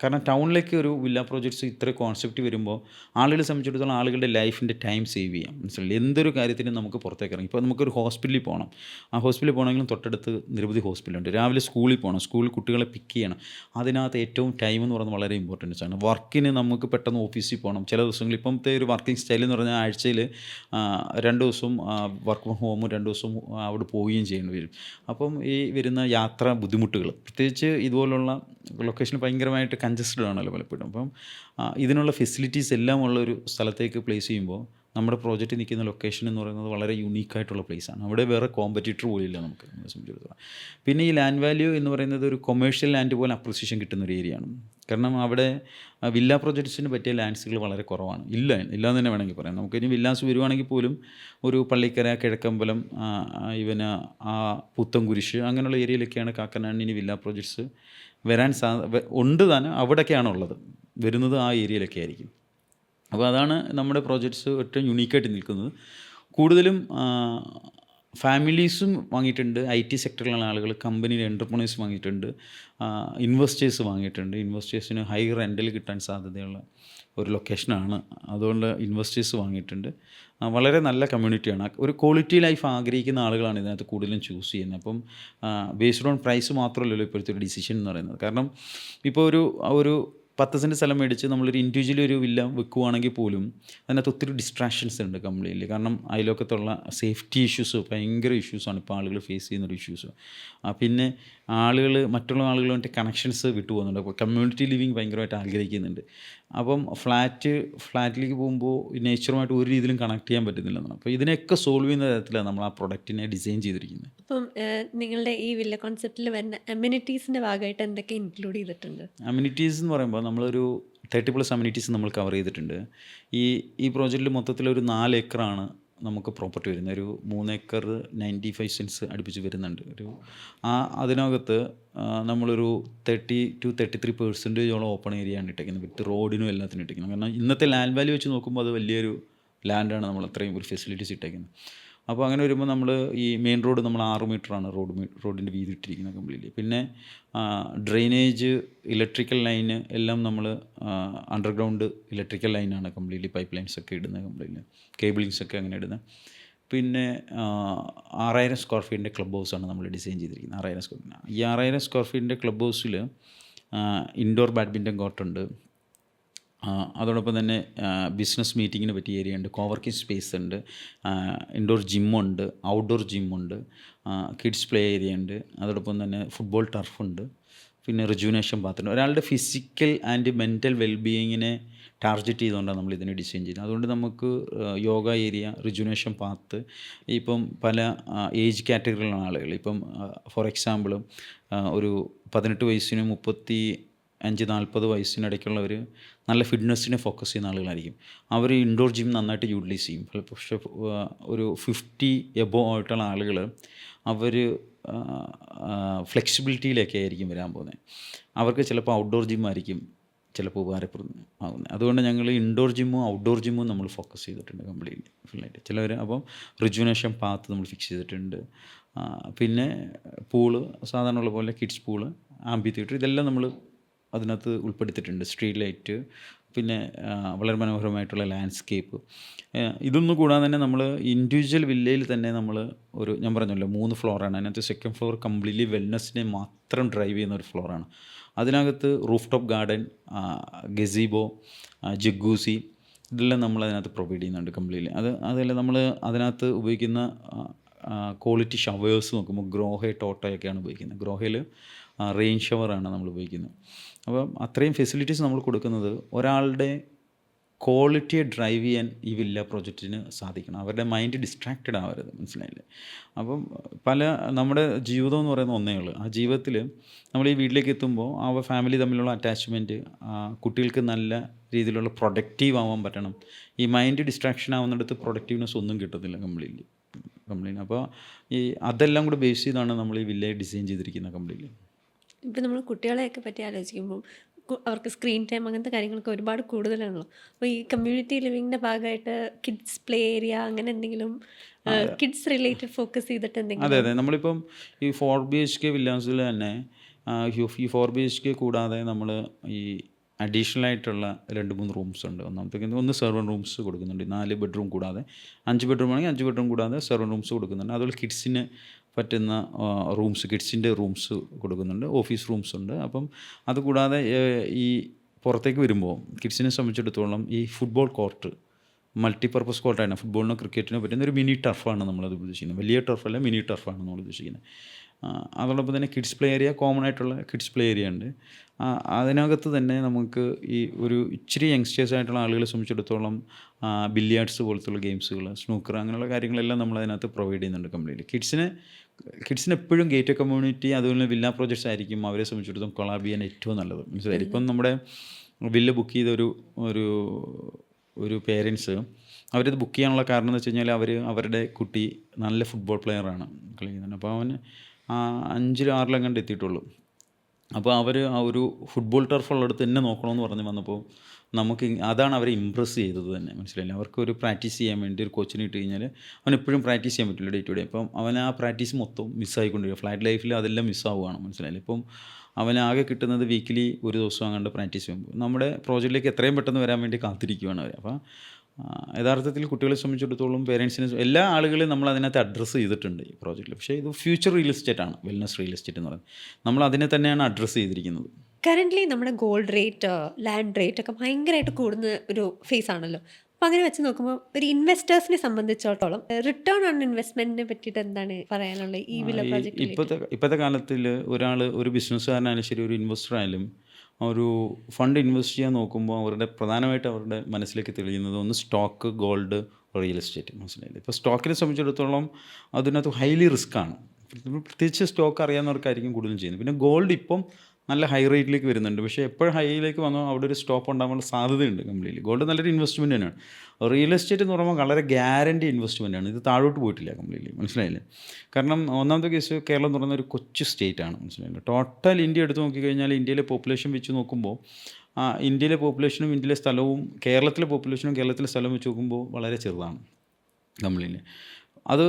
കാരണം ടൗണിലേക്ക് ഒരു വില്ല പ്രോജക്ട്സ് ഇത്ര കോൺസെപ്റ്റ് വരുമ്പോൾ ആളുകളെ സംബന്ധിച്ചിടത്തോളം ആളുകളുടെ ലൈഫിൻ്റെ ടൈം സേവ് ചെയ്യാം. മനസ്സിലായി? എന്തൊരു കാര്യത്തിനും നമുക്ക് പുറത്തേക്ക് ഇറങ്ങി. ഇപ്പോൾ നമുക്കൊരു ഹോസ്പിറ്റലിൽ പോകണം, ആ ഹോസ്പിറ്റലിൽ പോകണമെങ്കിലും തൊട്ടടുത്ത് നിരവധി ഹോസ്പിറ്റലുണ്ട്. രാവിലെ സ്കൂളിൽ പോകണം, സ്കൂളിൽ കുട്ടികളെ പിക്ക് ചെയ്യണം. അതിനകത്ത് ഏറ്റവും ടൈം എന്ന് പറയുന്നത് വളരെ ഇമ്പോർട്ടൻസ് ആണ്. വർക്കിന് നമുക്ക് പെട്ടെന്ന് ഓഫീസിൽ പോകണം. ചില ദിവസങ്ങളിൽ ഇപ്പോഴത്തെ ഒരു വർക്കിംഗ് സ്റ്റൈൽ എന്ന് പറഞ്ഞാൽ ആഴ്ചയിൽ 2 ദിവസം വർക്ക് ഫ്രം ഹോമും 2 ദിവസം അവിടെ പോവുകയും ചെയ്യേണ്ടി വരും. അപ്പം ഈ വരുന്ന യാത്രാ ബുദ്ധിമുട്ടുകൾ, പ്രത്യേകിച്ച് ഇതുപോലുള്ള ലൊക്കേഷൻ ഭയങ്കരമായിട്ട് കൺജസ്റ്റഡ് ആണല്ലോ പലപ്പോഴും. അപ്പം ഇതിനുള്ള ഫെസിലിറ്റീസ് എല്ലാം ഉള്ള ഒരു സ്ഥലത്തേക്ക് പ്ലേസ് ചെയ്യുമ്പോൾ നമ്മുടെ പ്രോജക്റ്റ് നിൽക്കുന്ന ലൊക്കേഷൻ എന്ന് പറയുന്നത് വളരെ യുണീക്കായിട്ടുള്ള പ്ലേസാണ്. അവിടെ വേറെ കോമ്പറ്റീറ്റർ പോലില്ല നമുക്ക് സംബന്ധിച്ചിടത്തോളം. പിന്നെ ഈ ലാൻഡ് വാല്യൂ എന്ന് പറയുന്നത് ഒരു കൊമേഴ്ഷ്യൽ ലാൻഡ് പോലെ അപ്രിസിയേഷൻ കിട്ടുന്ന ഒരു ഏരിയയാണ്. കാരണം അവിടെ വില്ല പ്രോജക്ട്സിന് പറ്റിയ ലാൻഡ്സുകൾ വളരെ കുറവാണ്. ഇല്ലാന്ന് തന്നെ വേണമെങ്കിൽ പറയാം. നമുക്കിനി വില്ലാസ് വരുവാണെങ്കിൽ പോലും ഒരു പള്ളിക്കര, കിഴക്കമ്പലം, ഇവന് പുത്തൻകുരിശ് അങ്ങനെയുള്ള ഏരിയയിലൊക്കെയാണ് കാക്കനാടിന് വില്ല പ്രോജക്ട്സ് വരാൻ ഉണ്ട് താനും. അവിടെയൊക്കെയാണ് ഉള്ളത്, വരുന്നത് ആ ഏരിയയിലൊക്കെ ആയിരിക്കും. അപ്പോൾ അതാണ് നമ്മുടെ പ്രോജക്ട്സ് ഏറ്റവും യുണീക്കായിട്ട് നിൽക്കുന്നത്. കൂടുതലും ഫാമിലീസും വാങ്ങിയിട്ടുണ്ട്, IT സെക്ടറിലുള്ള ആളുകൾ, കമ്പനിയിലെ എൻ്റർപ്രണേഴ്സ് വാങ്ങിയിട്ടുണ്ട്, ഇൻവെസ്റ്റേഴ്സ് വാങ്ങിയിട്ടുണ്ട്. ഇൻവെസ്റ്റേഴ്സിന് ഹൈ റെൻ്റിൽ കിട്ടാൻ സാധ്യതയുള്ള ഒരു ലൊക്കേഷനാണ്, അതുകൊണ്ട് ഇൻവെസ്റ്റേഴ്സ് വാങ്ങിയിട്ടുണ്ട്. വളരെ നല്ല കമ്മ്യൂണിറ്റിയാണ്. ഒരു ക്വാളിറ്റി ലൈഫ് ആഗ്രഹിക്കുന്ന ആളുകളാണ് ഇതിനകത്ത് കൂടുതലും ചൂസ് ചെയ്യുന്നത്. അപ്പം ബേസ്ഡ് ഓൺ പ്രൈസ് മാത്രമല്ലല്ലോ ഇപ്പോഴത്തെ ഒരു ഡിസിഷൻ എന്ന് പറയുന്നത്. കാരണം ഇപ്പോൾ ഒരു 10 സെൻറ്റ് സ്ഥലം മേടിച്ച് നമ്മളൊരു ഇൻഡിവിജ്വലി ഒരു വില്ല വെക്കുകയാണെങ്കിൽ പോലും അതിനകത്ത് ഒത്തിരി ഡിസ്ട്രാക്ഷൻസ് ഉണ്ട് കംപ്ലീറ്റ്ലി. കാരണം അതിലൊക്കത്തുള്ള സേഫ്റ്റി ഇഷ്യൂസ് ഭയങ്കര ഇഷ്യൂസാണ് ഇപ്പോൾ ആളുകൾ ഫേസ് ചെയ്യുന്നൊരു ഇഷ്യൂസ്. പിന്നെ മറ്റുള്ള ആളുകളുമായിട്ട് കണക്ഷൻസ് വിട്ടുപോകുന്നുണ്ട്. അപ്പോൾ കമ്മ്യൂണിറ്റി ലിവിങ് ഭയങ്കരമായിട്ട് ആഗ്രഹിക്കുന്നുണ്ട്. അപ്പം ഫ്ലാറ്റിലേക്ക് പോകുമ്പോൾ നേച്ചറുമായിട്ട് ഒരു രീതിയിലും കണക്ട് ചെയ്യാൻ പറ്റുന്നില്ലെന്നാണ്. അപ്പോൾ ഇതിനെയൊക്കെ സോൾവ് ചെയ്യുന്ന തരത്തിലാണ് നമ്മൾ ആ പ്രൊഡക്റ്റിനെ ഡിസൈൻ ചെയ്തിരിക്കുന്നത്. അപ്പം നിങ്ങളുടെ ഈ വില്ല കോൺസെപ്റ്റിൽ വരുന്ന അമ്യൂണിറ്റീസിൻ്റെ ഭാഗമായിട്ട് എന്തൊക്കെ ഇൻക്ലൂഡ് ചെയ്തിട്ടുണ്ട്? അമ്യൂണിറ്റീസ് എന്ന് പറയുമ്പോൾ നമ്മളൊരു 30+ അമ്യൂണിറ്റീസ് നമ്മൾ കവർ ചെയ്തിട്ടുണ്ട്. ഈ പ്രോജക്റ്റിൽ മൊത്തത്തിലൊരു 4 ഏക്കറാണ് നമുക്ക് പ്രോപ്പർട്ടി വരുന്നത്. ഒരു 3 ഏക്കർ 95 സെൻറ്റ്സ് അടുപ്പിച്ച് വരുന്നുണ്ട്. അതിനകത്ത് നമ്മളൊരു 30 to 33% ഓപ്പൺ ഏരിയ ആണ് ഇട്ടേക്കുന്നത്, വിത്ത് റോഡിനും എല്ലാത്തിനും ഇട്ടേക്കുന്നത്. കാരണം ഇന്നത്തെ ലാൻഡ് വാല്യൂ വെച്ച് നോക്കുമ്പോൾ അത് വലിയൊരു ലാൻഡാണ് നമ്മൾ അത്രയും ഒരു ഫെസിലിറ്റീസ് ഇട്ടേക്കുന്നത്. അപ്പോൾ അങ്ങനെ വരുമ്പോൾ നമ്മൾ ഈ മെയിൻ റോഡ് നമ്മൾ 6 മീറ്ററാണ് റോഡിൻ്റെ വീതി ഇട്ടിരിക്കുന്നത് കംപ്ലീറ്റ്ലി. പിന്നെ ഡ്രെയിനേജ്, ഇലക്ട്രിക്കൽ ലൈന് എല്ലാം നമ്മൾ അണ്ടർഗ്രൗണ്ട് ഇലക്ട്രിക്കൽ ലൈനാണ് കംപ്ലീറ്റ്ലി, പൈപ്പ് ലൈൻസൊക്കെ ഇടുന്നത്, കംപ്ലീറ്റ്ലി കേബിളിങ്സൊക്കെ അങ്ങനെ ഇടുന്നത്. പിന്നെ 6000 സ്ക്വയർ ഫീറ്റിൻ്റെ ക്ലബ് ഹൗസാണ് നമ്മൾ ഡിസൈൻ ചെയ്തിരിക്കുന്നത്. 6000 സ്ക്വയർ ഫീറ്റ്. ഈ 6000 സ്ക്വയർ ഫീറ്റിൻ്റെ ക്ലബ് ഹൗസിൽ ഇൻഡോർ ബാഡ്മിൻ്റൺ കോർട്ടുണ്ട്, അതോടൊപ്പം തന്നെ ബിസിനസ് മീറ്റിങ്ങിന് പറ്റിയ ഏരിയ ഉണ്ട്, കോവർക്കിംഗ് സ്പേസ് ഉണ്ട്, ഇൻഡോർ ജിമ്മുണ്ട്, ഔട്ട്ഡോർ ജിമ്മുണ്ട്, കിഡ്സ് പ്ലേ ഏരിയ ഉണ്ട്, അതോടൊപ്പം തന്നെ ഫുട്ബോൾ ടർഫുണ്ട്, പിന്നെ റിജുവിനേഷൻ ബാത്തുണ്ട്. ഒരാളുടെ ഫിസിക്കൽ ആൻഡ് മെൻ്റൽ വെൽബീയിങ്ങിനെ ടാർഗറ്റ് ചെയ്തുകൊണ്ടാണ് നമ്മൾ ഇതിനെ ഡിസൈൻ ചെയ്യുന്നത്. അതുകൊണ്ട് നമുക്ക് യോഗ ഏരിയ, റിജുവിനേഷൻ പാത്ത്, ഇപ്പം പല ഏജ് കാറ്റഗറിയിലുള്ള ആളുകൾ, ഇപ്പം ഫോർ എക്സാമ്പിൾ ഒരു 18 വയസ്സിനും 35-40 വയസ്സിനിടയ്ക്കുള്ളവർ നല്ല ഫിറ്റ്നസ്സിനെ ഫോക്കസ് ചെയ്യുന്ന ആളുകളായിരിക്കും. അവർ ഇൻഡോർ ജിം നന്നായിട്ട് യൂട്ടിലൈസ് ചെയ്യും. പക്ഷേ ഒരു 50 എബോവ് ആയിട്ടുള്ള ആളുകൾ അവർ ഫ്ലെക്സിബിലിറ്റിയിലൊക്കെ ആയിരിക്കും വരാൻ പോകുന്നത്. അവർക്ക് ചിലപ്പോൾ ഔട്ട്ഡോർ ജിമ്മായിരിക്കും ചിലപ്പോൾ ഉപകാരപ്രദമാകുന്നത്. അതുകൊണ്ട് ഞങ്ങൾ ഇൻഡോർ ജിമ്മും ഔട്ട്ഡോർ ജിമ്മും നമ്മൾ ഫോക്കസ് ചെയ്തിട്ടുണ്ട് കംപ്ലീറ്റ്ലി ഫുള്ളായിട്ട്. ചിലവർ അപ്പം റിജുവിനേഷൻ പാത്ത് നമ്മൾ ഫിക്സ് ചെയ്തിട്ടുണ്ട്. പിന്നെ പൂള്, സാധാരണ ഉള്ള പോലെ കിഡ്സ് പൂള്, ആംബി തിയേറ്റർ, ഇതെല്ലാം നമ്മൾ അതിനകത്ത് ഉൾപ്പെടുത്തിയിട്ടുണ്ട്. സ്ട്രീറ്റ് ലൈറ്റ്, പിന്നെ വളരെ മനോഹരമായിട്ടുള്ള ലാൻഡ്സ്കേപ്പ്. ഇതൊന്നും കൂടാതെ തന്നെ നമ്മൾ ഇൻഡിവിജ്വൽ വില്ലയിൽ തന്നെ നമ്മൾ ഞാൻ പറഞ്ഞല്ലോ 3 ഫ്ലോറാണ്. അതിനകത്ത് സെക്കൻഡ് ഫ്ലോർ കംപ്ലീറ്റ്ലി വെൽനെസ്സിനെ മാത്രം ഡ്രൈവ് ചെയ്യുന്ന ഒരു ഫ്ലോറാണ്. അതിനകത്ത് റൂഫ് ടോപ്പ് ഗാർഡൻ, ഗസീബോ, ജഗ്ഗൂസി, ഇതെല്ലാം നമ്മൾ അതിനകത്ത് പ്രൊവൈഡ് ചെയ്യുന്നുണ്ട് കംപ്ലീറ്റ്ലി. അതല്ല നമ്മൾ അതിനകത്ത് ഉപയോഗിക്കുന്ന ക്വാളിറ്റി ഷവേഴ്സ് നോക്കുമ്പോൾ ഗ്രോഹെ ടോട്ടയൊക്കെയാണ് ഉപയോഗിക്കുന്നത്. ഗ്രോഹയിൽ റെയിൻ ഷവറാണ് നമ്മൾ ഉപയോഗിക്കുന്നത്. അപ്പം അത്രയും ഫെസിലിറ്റീസ് നമ്മൾ കൊടുക്കുന്നത് ഒരാളുടെ ക്വാളിറ്റിയെ ഡ്രൈവ് ചെയ്യാൻ ഈ വില്ല പ്രോജക്റ്റിന് സാധിക്കണം. അവരുടെ മൈൻഡ് ഡിസ്ട്രാക്റ്റഡ് ആവരുത്, മനസ്സിലായില്ലേ? അപ്പം നമ്മുടെ ജീവിതം എന്ന് പറയുന്ന ഒന്നേ ഉള്ളൂ. ആ ജീവിതത്തിൽ നമ്മൾ ഈ വീട്ടിലേക്ക് എത്തുമ്പോൾ ആ ഫാമിലി തമ്മിലുള്ള അറ്റാച്ച്മെൻറ്റ്, കുട്ടികൾക്ക് നല്ല രീതിയിലുള്ള പ്രൊഡക്റ്റീവ് ആവാൻ പറ്റണം. ഈ മൈൻഡ് ഡിസ്ട്രാക്ഷൻ ആവുന്നിടത്ത് പ്രൊഡക്റ്റീവ്നെസ് ഒന്നും കിട്ടത്തില്ല കംപ്ലീറ്റ്ലി. അപ്പോൾ അതെല്ലാം കൂടെ ബേസ് ചെയ്താണ് നമ്മൾ ഈ വില്ല ഡിസൈൻ ചെയ്തിരിക്കുന്നത് കംപ്ലീറ്റ്ലി. ഇപ്പം നമ്മൾ കുട്ടികളെയൊക്കെ പറ്റി ആലോചിക്കുമ്പോൾ അവർക്ക് സ്ക്രീൻ ടൈം അങ്ങനത്തെ കാര്യങ്ങളൊക്കെ ഒരുപാട് കൂടുതലാണല്ലോ. അപ്പോൾ ഈ കമ്മ്യൂണിറ്റി ലിവിങ്ങിൻ്റെ ഭാഗമായിട്ട് കിഡ്സ് പ്ലേ ഏരിയ അങ്ങനെ എന്തെങ്കിലും കിഡ്സ് റിലേറ്റഡ് ഫോക്കസ് ചെയ്തിട്ട് എന്തെങ്കിലും? അതെ, നമ്മളിപ്പം ഈ 4 BHK വില്ലാസിൽ തന്നെ ഈ 4 BHK കൂടാതെ നമ്മൾ ഈ അഡീഷണൽ ആയിട്ടുള്ള 2-3 റൂംസ് ഉണ്ട്. ഒന്ന് സെർവൻ റൂംസ് കൊടുക്കുന്നുണ്ട്, 4 ബെഡ്റൂം കൂടാതെ. 5 ബെഡ്റൂം ആണെങ്കിൽ 5 ബെഡ്റൂം കൂടാതെ സെർവൻ റൂംസ് കൊടുക്കുന്നുണ്ട്. അതുപോലെ കിഡ്സിന് പറ്റുന്ന റൂംസ്, കിഡ്സിൻ്റെ റൂംസ് കൊടുക്കുന്നുണ്ട്, ഓഫീസ് റൂംസ് ഉണ്ട്. അപ്പം അതുകൂടാതെ ഈ പുറത്തേക്ക് വരുമ്പോൾ കിഡ്സിനെ സംബന്ധിച്ചിടത്തോളം ഈ ഫുട്ബോൾ കോർട്ട്, മൾട്ടിപർപ്പസ് കോർട്ടാണ്. ഫുട്ബോളിനോ ക്രിക്കറ്റിനോ പറ്റുന്ന ഒരു മിനി ടർഫാണ് നമ്മളത് ഉദ്ദേശിക്കുന്നത്. വലിയ ടർഫല്ല, മിനി ടർഫാണ് നമ്മൾ ഉദ്ദേശിക്കുന്നത്. അതോടൊപ്പം തന്നെ കിഡ്സ് പ്ലേ ഏരിയ, കോമൺ ആയിട്ടുള്ള കിഡ്സ് പ്ലേ ഏരിയ ഉണ്ട്. അതിനകത്ത് തന്നെ നമുക്ക് ഈ ഒരു ഇച്ചിരി യങ്സ്റ്റേഴ്സ് ആയിട്ടുള്ള ആളുകളെ സംബന്ധിച്ചിടത്തോളം ബില്ലിയാർഡ്സ് പോലത്തുള്ള ഗെയിംസുകൾ, സ്നൂക്കർ, അങ്ങനെയുള്ള കാര്യങ്ങളെല്ലാം നമ്മൾ അതിനകത്ത് പ്രൊവൈഡ് ചെയ്യുന്നുണ്ട് കംപ്ലീറ്റ്ലി. കിഡ്സിന് എപ്പോഴും ഗേറ്റ് കമ്മ്യൂണിറ്റി, അതുപോലെ വില്ല പ്രോജക്ട്സ് ആയിരിക്കും അവരെ സംബന്ധിച്ചിടത്തോളം കൊളാബ് ചെയ്യാൻ ഏറ്റവും നല്ലത്, മനസ്സിലായി? ഇപ്പം നമ്മുടെ വില്ല ബുക്ക് ചെയ്ത ഒരു പേരൻസ് അവരിത് ബുക്ക് ചെയ്യാനുള്ള കാരണം എന്ന് വെച്ച് കഴിഞ്ഞാൽ അവരുടെ കുട്ടി നല്ല ഫുട്ബോൾ പ്ലെയറാണ് കളിക്കുന്നുണ്ട്. അപ്പോൾ അവന് 5-6 കണ്ട് എത്തിയിട്ടുള്ളൂ. അപ്പോൾ അവർ ആ ഒരു ഫുട്ബോൾ ടർഫുള്ളിടത്ത് തന്നെ നോക്കണമെന്ന് പറഞ്ഞ് വന്നപ്പോൾ അതാണ് അവരെ ഇമ്പ്രസ് ചെയ്തത് തന്നെ, മനസ്സിലായില്ലേ? അവർക്കൊരു പ്രാക്ടീസ് ചെയ്യാൻ വേണ്ടി ഒരു കോച്ചിനെ ഇട്ട് കഴിഞ്ഞാൽ അവൻ എപ്പോഴും പ്രാക്ടീസ് ചെയ്യാൻ പറ്റില്ല ഡേ ടു ഡേ. അപ്പം അവൻ ആ പ്രാക്ടീസ് മൊത്തം മിസ്സായിക്കൊണ്ടിരിക്കുക. ഫ്ലാറ്റ് ലൈഫിൽ അതെല്ലാം മിസ്സാവുകയാണ്, മനസ്സിലായില്ലേ? ഇപ്പം അവനാകെ കിട്ടുന്നത് വീക്കിലി ഒരു ദിവസം അങ്ങാണ്ട് പ്രാക്ടീസ് ചെയ്യുമ്പോൾ നമ്മുടെ പ്രോജക്റ്റിലേക്ക് എത്രയും പെട്ടെന്ന് വരാൻ വേണ്ടി കാത്തിരിക്കുകയാണ് അവർ. അപ്പോൾ യഥാർത്ഥത്തിൽ കുട്ടികളെ സംബന്ധിച്ചിടത്തോളം പേരൻസിനെ എല്ലാ ആളുകളെയും നമ്മൾ അതിനകത്ത് അഡ്രസ്സ് ചെയ്തിട്ടുണ്ട് ഈ പ്രോജക്റ്റിൽ. പക്ഷേ ഇത് ഫ്യൂച്ചർ റിയൽ എസ്റ്റേറ്റാണ്, വെൽനസ് റിയൽ എസ്റ്റേറ്റ് എന്ന് പറയുന്നത്. നമ്മൾ അതിനെ തന്നെയാണ് അഡ്രസ്സ് ചെയ്തിരിക്കുന്നത്. കറൻ്റ്ലി നമ്മുടെ ഗോൾഡ് റേറ്റ്, ലാൻഡ് റേറ്റ് ഒക്കെ ഭയങ്കരമായിട്ട് കൂടുന്ന ഒരു ഫേസ് ആണല്ലോ. അപ്പോൾ അങ്ങനെ വെച്ച് നോക്കുമ്പോൾ ഒരു ഇൻവെസ്റ്റേഴ്സിനെ സംബന്ധിച്ചിടത്തോളം റിട്ടേൺ ഓൺ ഇൻവെസ്റ്റ്മെൻറ്റിനെ പറ്റിയിട്ട് എന്താണ് പറയാനുള്ളത് ഈ വില്ല പ്രോജക്റ്റ്? ഇപ്പോഴത്തെ കാലത്തിൽ ഒരു ബിസിനസ്സുകാരനായാലും ശരി, ഒരു ഇൻവെസ്റ്റർ ആയാലും ഒരു ഫണ്ട് ഇൻവെസ്റ്റ് ചെയ്യാൻ നോക്കുമ്പോൾ പ്രധാനമായിട്ട് അവരുടെ മനസ്സിലേക്ക് തെളിയുന്നത് ഒന്ന് സ്റ്റോക്ക്, ഗോൾഡ്, റിയൽ എസ്റ്റേറ്റ്, മനസ്സിലായില്ലേ? ഇപ്പോൾ സ്റ്റോക്കിനെ സംബന്ധിച്ചിടത്തോളം അതിനകത്ത് ഹൈലി റിസ്ക്കാണ്. പ്രത്യേകിച്ച് സ്റ്റോക്ക് അറിയാവുന്നവർക്കായിരിക്കും കൂടുതലും ചെയ്യുന്നത്. പിന്നെ ഗോൾഡ് ഇപ്പം നല്ല ഹൈ റേറ്റിലേക്ക് വരുന്നുണ്ട്. പക്ഷേ എപ്പോഴും ഹൈയിലേക്ക് വന്നാൽ അവിടെ ഒരു സ്റ്റോപ്പ് ഉണ്ടാകാനുള്ള സാധ്യതയുണ്ട് കംപ്ലീറ്റ്ലി. ഗോൾഡ് നല്ലൊരു ഇൻവെസ്റ്റ്മെൻറ്റ് തന്നെയാണ്. റിയൽ എസ്റ്റേറ്റ് എന്ന് പറയുമ്പോൾ വളരെ ഗ്യാരണ്ടി ഇൻവെസ്റ്റ്മെൻറ്റാണ്. ഇത് താഴോട്ട് പോയിട്ടില്ല കംപ്ലീറ്റ്ലി, മനസ്സിലായില്ലേ? കാരണം ഒന്നാമത്തെ കേസ് കേരളം എന്ന് പറയുന്ന ഒരു കൊച്ചു സ്റ്റേറ്റാണ്, മനസ്സിലായില്ലേ? ടോട്ടൽ ഇന്ത്യ എടുത്ത് നോക്കിക്കഴിഞ്ഞാൽ ഇന്ത്യയിലെ പോപ്പുലേഷൻ വെച്ച് നോക്കുമ്പോൾ ഇന്ത്യയിലെ പോപ്പുലേഷനും ഇന്ത്യയിലെ സ്ഥലവും കേരളത്തിലെ പോപ്പുലേഷനും കേരളത്തിലെ സ്ഥലവും വെച്ച് നോക്കുമ്പോൾ വളരെ ചെറുതാണ് കംപ്ലീറ്റ്ലി. അത്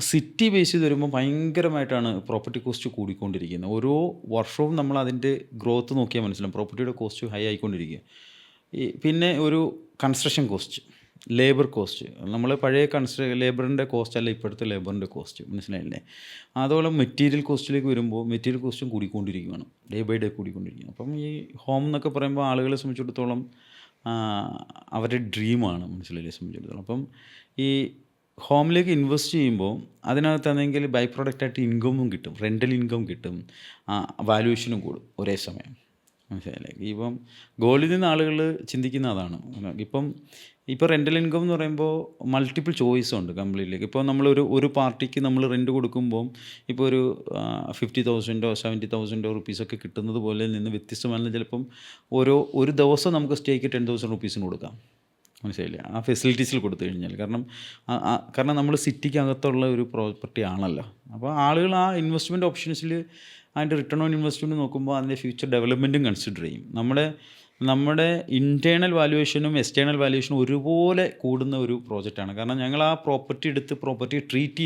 സിറ്റി ബേസ് ചെയ്ത് വരുമ്പോൾ ഭയങ്കരമായിട്ടാണ് പ്രോപ്പർട്ടി കോസ്റ്റ് കൂടിക്കൊണ്ടിരിക്കുന്നത്. ഓരോ വർഷവും നമ്മൾ അതിൻ്റെ ഗ്രോത്ത് നോക്കിയാൽ മനസ്സിലാവും. പ്രോപ്പർട്ടിയുടെ കോസ്റ്റ് ഹൈ ആയിക്കൊണ്ടിരിക്കുക. പിന്നെ ഒരു കൺസ്ട്രക്ഷൻ കോസ്റ്റ്, ലേബർ കോസ്റ്റ് നമ്മൾ പഴയ ലേബറിൻ്റെ കോസ്റ്റ് അല്ല ഇപ്പോഴത്തെ ലേബറിൻ്റെ കോസ്റ്റ്, മനസ്സിലായില്ലേ? അതുപോലെ മെറ്റീരിയൽ കോസ്റ്റിലേക്ക് വരുമ്പോൾ മെറ്റീരിയൽ കോസ്റ്റും കൂടിക്കൊണ്ടിരിക്കുകയാണ്, ഡേ ബൈ ഡേ കൂടിക്കൊണ്ടിരിക്കുകയാണ്. അപ്പം ഈ ഹോം എന്നൊക്കെ പറയുമ്പോൾ ആളുകളെ സംബന്ധിച്ചിടത്തോളം അവരുടെ ഡ്രീമാണ്, മനസ്സിലായില്ലേ, സംബന്ധിച്ചിടത്തോളം. അപ്പം ഈ ഹോമിലേക്ക് ഇൻവെസ്റ്റ് ചെയ്യുമ്പോൾ അതിനകത്താണെങ്കിൽ ബൈ പ്രോഡക്റ്റായിട്ട് ഇൻകമും കിട്ടും, റെൻ്റൽ ഇൻകം കിട്ടും, വാല്യൂഷനും കൂടും ഒരേ സമയം, മനസ്സിലായില്ലേ? ഇപ്പം ഗോൾഡിൽ നിന്ന് ആളുകൾ ചിന്തിക്കുന്ന അതാണ്. ഇപ്പോൾ റെൻ്റൽ ഇൻകം എന്ന് പറയുമ്പോൾ മൾട്ടിപ്പിൾ ചോയ്സ് ഉണ്ട് കംപ്ലീറ്റ്ലി. ഇപ്പോൾ ഒരു പാർട്ടിക്ക് നമ്മൾ റെൻറ്റ് കൊടുക്കുമ്പോൾ ഇപ്പോൾ ഒരു 50,000 70,000 റുപ്പീസൊക്കെ കിട്ടുന്നത് പോലെ നിന്ന് വ്യത്യസ്തമാണ്. ചിലപ്പം ഒരു ദിവസം നമുക്ക് സ്റ്റേക്ക് 10,000 റുപ്പീസിന് കൊടുക്കാം, മനസ്സിലായില്ലേ? ആ ഫെസിലിറ്റീസിൽ കൊടുത്തു കഴിഞ്ഞാൽ. കാരണം നമ്മൾ സിറ്റിക്കകത്തുള്ള ഒരു പ്രോപ്പർട്ടി ആണല്ലോ. അപ്പോൾ ആളുകൾ ആ ഇൻവെസ്റ്റ്മെൻറ്റ് ഓപ്ഷൻസിൽ അതിൻ്റെ റിട്ടേൺ ഓൺ ഇൻവെസ്റ്റ്മെൻറ്റ് നോക്കുമ്പോൾ അതിൻ്റെ ഫ്യൂച്ചർ ഡെവലപ്മെൻറ്റും കൺസിഡർ ചെയ്യും. നമ്മുടെ ഇൻറ്റേർണൽ വാല്യുവേഷനും എക്സ്റ്റേണൽ വാല്യുവേഷനും ഒരുപോലെ കൂടുന്ന ഒരു പ്രോജക്റ്റാണ്. കാരണം ഞങ്ങൾ ആ പ്രോപ്പർട്ടി ട്രീറ്റ്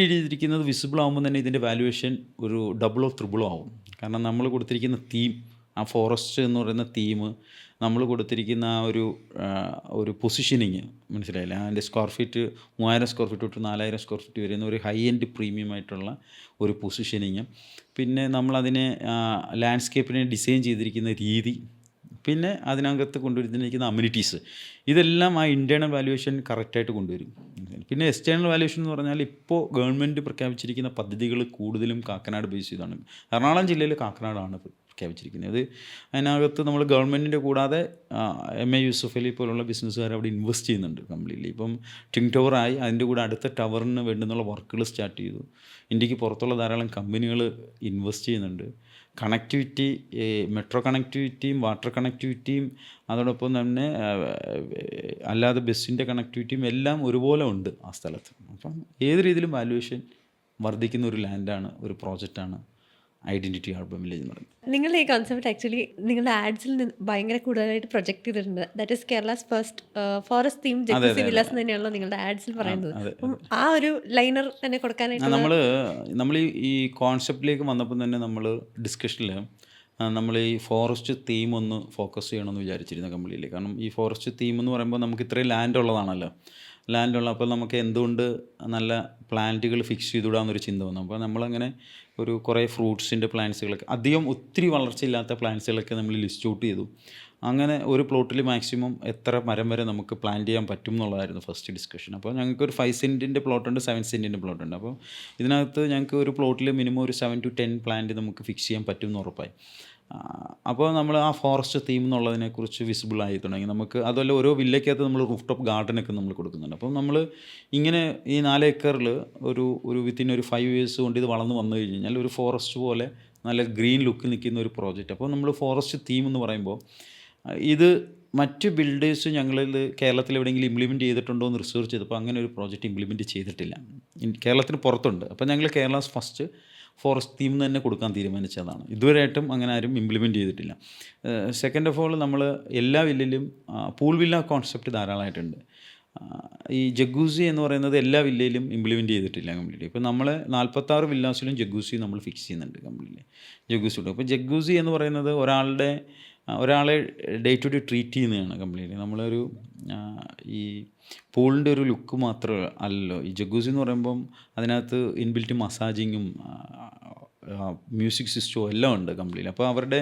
ചെയ്തിരിക്കുന്നത് വിസിബിൾ ആകുമ്പോൾ തന്നെ ഇതിൻ്റെ വാല്യുവേഷൻ ഒരു ഡബിളോ ത്രിബിളോ ആവും. കാരണം നമ്മൾ കൊടുത്തിരിക്കുന്ന തീം, ആ ഫോറസ്റ്റ് എന്ന് പറയുന്ന തീം, നമ്മൾ കൊടുത്തിരിക്കുന്ന ആ ഒരു പൊസിഷനിങ്, മനസ്സിലായില്ലേ? അതിൻ്റെ സ്ക്വയർ ഫീറ്റ് 3000 സ്ക്വയർ ഫീറ്റ് തൊട്ട് 4000 സ്ക്വയർ ഫീറ്റ് വരുന്ന ഒരു ഹൈ എൻഡ് പ്രീമിയം ആയിട്ടുള്ള ഒരു പൊസിഷനിങ്, പിന്നെ നമ്മളതിനെ ലാൻഡ്സ്കേപ്പിനെ ഡിസൈൻ ചെയ്തിരിക്കുന്ന രീതി, പിന്നെ അതിനകത്ത് കൊണ്ടുവരുന്നിരിക്കുന്ന അമ്യൂണിറ്റീസ്, ഇതെല്ലാം ആ ഇൻറ്റേർണൽ വാല്യുവേഷൻ കറക്റ്റായിട്ട് കൊണ്ടുവരും. പിന്നെ എക്സ്റ്റേണൽ വാല്യുവേഷൻ എന്ന് പറഞ്ഞാൽ ഇപ്പോൾ ഗവൺമെൻറ് പ്രഖ്യാപിച്ചിരിക്കുന്ന പദ്ധതികൾ കൂടുതലും കാക്കനാട് ബേസ് ചെയ്താണ്. എറണാകുളം ജില്ലയിൽ കാക്കനാടാണ് പ്രഖ്യാപിച്ചിരിക്കുന്നത്. അതിനകത്ത് നമ്മൾ ഗവൺമെൻറ്റിൻ്റെ കൂടാതെ MA യൂസുഫ് അലി പോലുള്ള ബിസിനസ്സുകാർ അവിടെ ഇൻവെസ്റ്റ് ചെയ്യുന്നുണ്ട് കംപ്ലീറ്റ്ലി. ഇപ്പം ടിങ് ടവറായി, അതിൻ്റെ കൂടെ അടുത്ത ടവറിന് വേണ്ടുന്നുള്ള വർക്കുകൾ സ്റ്റാർട്ട് ചെയ്തു. ഇന്ത്യക്ക് പുറത്തുള്ള ധാരാളം കമ്പനികൾ ഇൻവെസ്റ്റ് ചെയ്യുന്നുണ്ട്. കണക്ടിവിറ്റി, മെട്രോ കണക്ടിവിറ്റിയും വാട്ടർ കണക്ടിവിറ്റിയും അതോടൊപ്പം തന്നെ അല്ലാതെ ബസ്സിൻ്റെ കണക്ടിവിറ്റിയും എല്ലാം ഒരുപോലെ ഉണ്ട് ആ സ്ഥലത്ത്. അപ്പം ഏത് രീതിയിലും വാല്യുവേഷൻ വർദ്ധിക്കുന്ന ഒരു ലാൻഡാണ്, ഒരു പ്രോജക്റ്റാണ് ഐഡൻറ്റിറ്റി അർബൻ വില്ലേജ് എന്ന് പറയുന്നത്. നിങ്ങളുടെ ഈ കോൺസെപ്റ്റ് ആക്ച്വലി നിങ്ങളുടെ ആഡ്സിൽ നിന്ന് ഭയങ്കര കൂടുതലായിട്ട് പ്രൊജക്ട് ചെയ്തിട്ടുണ്ട്. That is Kerala's first forest theme jacuzzi villas തന്നെയാണല്ലോ നിങ്ങളുടെ ആഡ്സിൽ പറയുന്നത്. അപ്പം ആ ഒരു ലൈനർ തന്നെ കൊടുക്കാനായിട്ട് നമ്മൾ ഈ കോൺസെപ്റ്റിലേക്ക് വന്നപ്പോൾ തന്നെ നമ്മൾ ഡിസ്കഷനിൽ നമ്മൾ ഈ ഫോറസ്റ്റ് തീം ഒന്ന് ഫോക്കസ് ചെയ്യണമെന്ന് വിചാരിച്ചിരുന്ന കംപ്ലീറ്റ്ലി. കാരണം ഈ ഫോറസ്റ്റ് തീം എന്ന് പറയുമ്പോൾ നമുക്ക് ഇത്രയും ലാൻഡ് ഉള്ളതാണല്ലോ, അപ്പോൾ നമുക്ക് എന്തുകൊണ്ട് നല്ല പ്ലാന്റുകൾ ഫിക്സ് ചെയ്തുവിടാമെന്നൊരു ചിന്ത വന്നു. അപ്പോൾ നമ്മളങ്ങനെ കുറേ ഫ്രൂട്ട്സിൻ്റെ പ്ലാന്റ്സുകളൊക്കെ, ഒത്തിരി വളർച്ചയില്ലാത്ത പ്ലാന്റ്സുകളൊക്കെ നമ്മൾ ലിസ്റ്റ് ഔട്ട് ചെയ്തു. അങ്ങനെ ഒരു പ്ലോട്ടിൽ മാക്സിമം എത്ര മരം വരെ നമുക്ക് പ്ലാന്റ് ചെയ്യാൻ പറ്റും എന്നുള്ളതായിരുന്നു ഫസ്റ്റ് ഡിസ്കഷൻ. അപ്പോൾ ഞങ്ങൾക്കൊരു 5 സെൻറ്റിൻ്റെ പ്ലോട്ടുണ്ട്, 7 സെൻറ്റിൻ്റെ പ്ലോട്ടുണ്ട്. അപ്പോൾ ഇതിനകത്ത് ഞങ്ങൾക്ക് ഒരു പ്ലോട്ടിൽ മിനിമം ഒരു 7 to 10 പ്ലാന്റ് നമുക്ക് ഫിക്സ് ചെയ്യാൻ പറ്റും എന്ന് ഉറപ്പായി. അപ്പോൾ നമ്മൾ ആ ഫോറസ്റ്റ് തീം എന്നുള്ളതിനെക്കുറിച്ച് വിസിബിളായി തുടങ്ങി. നമുക്ക് അതുപോലെ ഓരോ വില്ലയ്ക്കകത്ത് നമ്മൾ റൂഫ് ടോപ്പ് ഗാർഡനൊക്കെ നമ്മൾ കൊടുക്കുന്നുണ്ട്. അപ്പം നമ്മൾ ഇങ്ങനെ ഈ 4 ഏക്കറിൽ ഒരു വിത്തിൻ ഒരു 5 years കൊണ്ട് ഇത് വളർന്നു വന്നു കഴിഞ്ഞാൽ ഒരു ഫോറസ്റ്റ് പോലെ നല്ല ഗ്രീൻ ലുക്കിൽ നിൽക്കുന്ന ഒരു പ്രോജക്റ്റ്. അപ്പോൾ നമ്മൾ ഫോറസ്റ്റ് തീം എന്ന് പറയുമ്പോൾ ഇത് മറ്റ് ബിൽഡേഴ്സ് ഞങ്ങളിൽ കേരളത്തിൽ എവിടെയെങ്കിലും ഇംപ്ലിമെൻറ്റ് ചെയ്തിട്ടുണ്ടോ എന്ന് റിസർച്ച് ചെയ്തപ്പോൾ അങ്ങനെ ഒരു പ്രോജക്റ്റ് ഇംപ്ലിമെൻറ്റ് ചെയ്തിട്ടില്ല. കേരളത്തിന് പുറത്തുണ്ട്. അപ്പോൾ ഞങ്ങൾ കേരളാസ് ഫസ്റ്റ് ഫോറസ്റ്റ് തീം തന്നെ കൊടുക്കാൻ തീരുമാനിച്ചതാണ്. ഇതുവരെയായിട്ടും അങ്ങനെ ആരും ഇംപ്ലിമെൻറ്റ് ചെയ്തിട്ടില്ല. സെക്കൻഡ് ഓഫ് ഓൾ, നമ്മൾ എല്ലാ വില്ലയിലും പൂൾ വില്ല കോൺസെപ്റ്റ് ധാരാളമായിട്ടുണ്ട്. ഈ ജഗൂസി എന്ന് പറയുന്നത് എല്ലാ വില്ലയിലും ഇംപ്ലിമെൻറ്റ് ചെയ്തിട്ടില്ല കംപ്ലീറ്റ്ലി. ഇപ്പോൾ നമ്മൾ 46 വില്ലാസിലും ജഗൂസി നമ്മൾ ഫിക്സ് ചെയ്യുന്നുണ്ട് കംപ്ലീറ്റ്ലി. ജഗൂസി ഉണ്ട്. അപ്പോൾ ജഗൂസി എന്ന് പറയുന്നത് ഒരാളെ ഡേ ടു ഡേ ട്രീറ്റ് ചെയ്യുന്നതാണ് കംപ്ലീറ്റ്ലി. ഈ പൂളിൻ്റെ ഒരു ലുക്ക് മാത്രം അല്ലല്ലോ. ഈ ജഗൂസി എന്ന് പറയുമ്പം അതിനകത്ത് ഇൻബിൽറ്റ് മസാജിങ്ങും മ്യൂസിക് സിസ്റ്റവും എല്ലാം ഉണ്ട് കംപ്ലീറ്റ്ലി. അപ്പോൾ അവരുടെ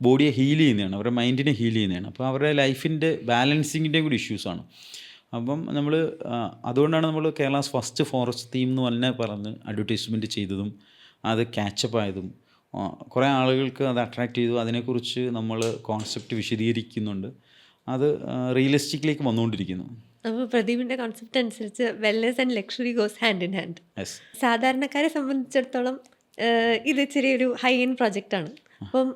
ബോഡിയെ ഹീൽ ചെയ്യുന്നതാണ്, അവരുടെ മൈൻഡിനെ ഹീൽ ചെയ്യുന്നതാണ്. അപ്പോൾ അവരുടെ ലൈഫിൻ്റെ ബാലൻസിങ്ങിൻ്റെയും കൂടി ഇഷ്യൂസാണ്. അപ്പം അതുകൊണ്ടാണ് നമ്മൾ കേരളാസ് ഫസ്റ്റ് ഫോറസ്റ്റ് തീം എന്ന് തന്നെ പറഞ്ഞ് അഡ്വർടൈസ്മെൻറ്റ് ചെയ്തതും അത് ക്യാച്ചപ്പ് ആയതും കുറേ ആളുകൾക്ക് അത് അട്രാക്റ്റ് ചെയ്തു. അതിനെക്കുറിച്ച് നമ്മൾ കോൺസെപ്റ്റ് വിശദീകരിക്കുന്നുണ്ട്. അത് റിയലിസ്റ്റിക്കിലേക്ക് വന്നുകൊണ്ടിരിക്കുന്നു. അപ്പോൾ പ്രദീപിൻ്റെ കോൺസെപ്റ്റ് അനുസരിച്ച് wellness and luxury goes hand in hand. സാധാരണക്കാരെ സംബന്ധിച്ചിടത്തോളം ഇത് ഇച്ചിരി ഒരു ഹൈ എൻഡ് പ്രൊജക്റ്റാണ്. അപ്പം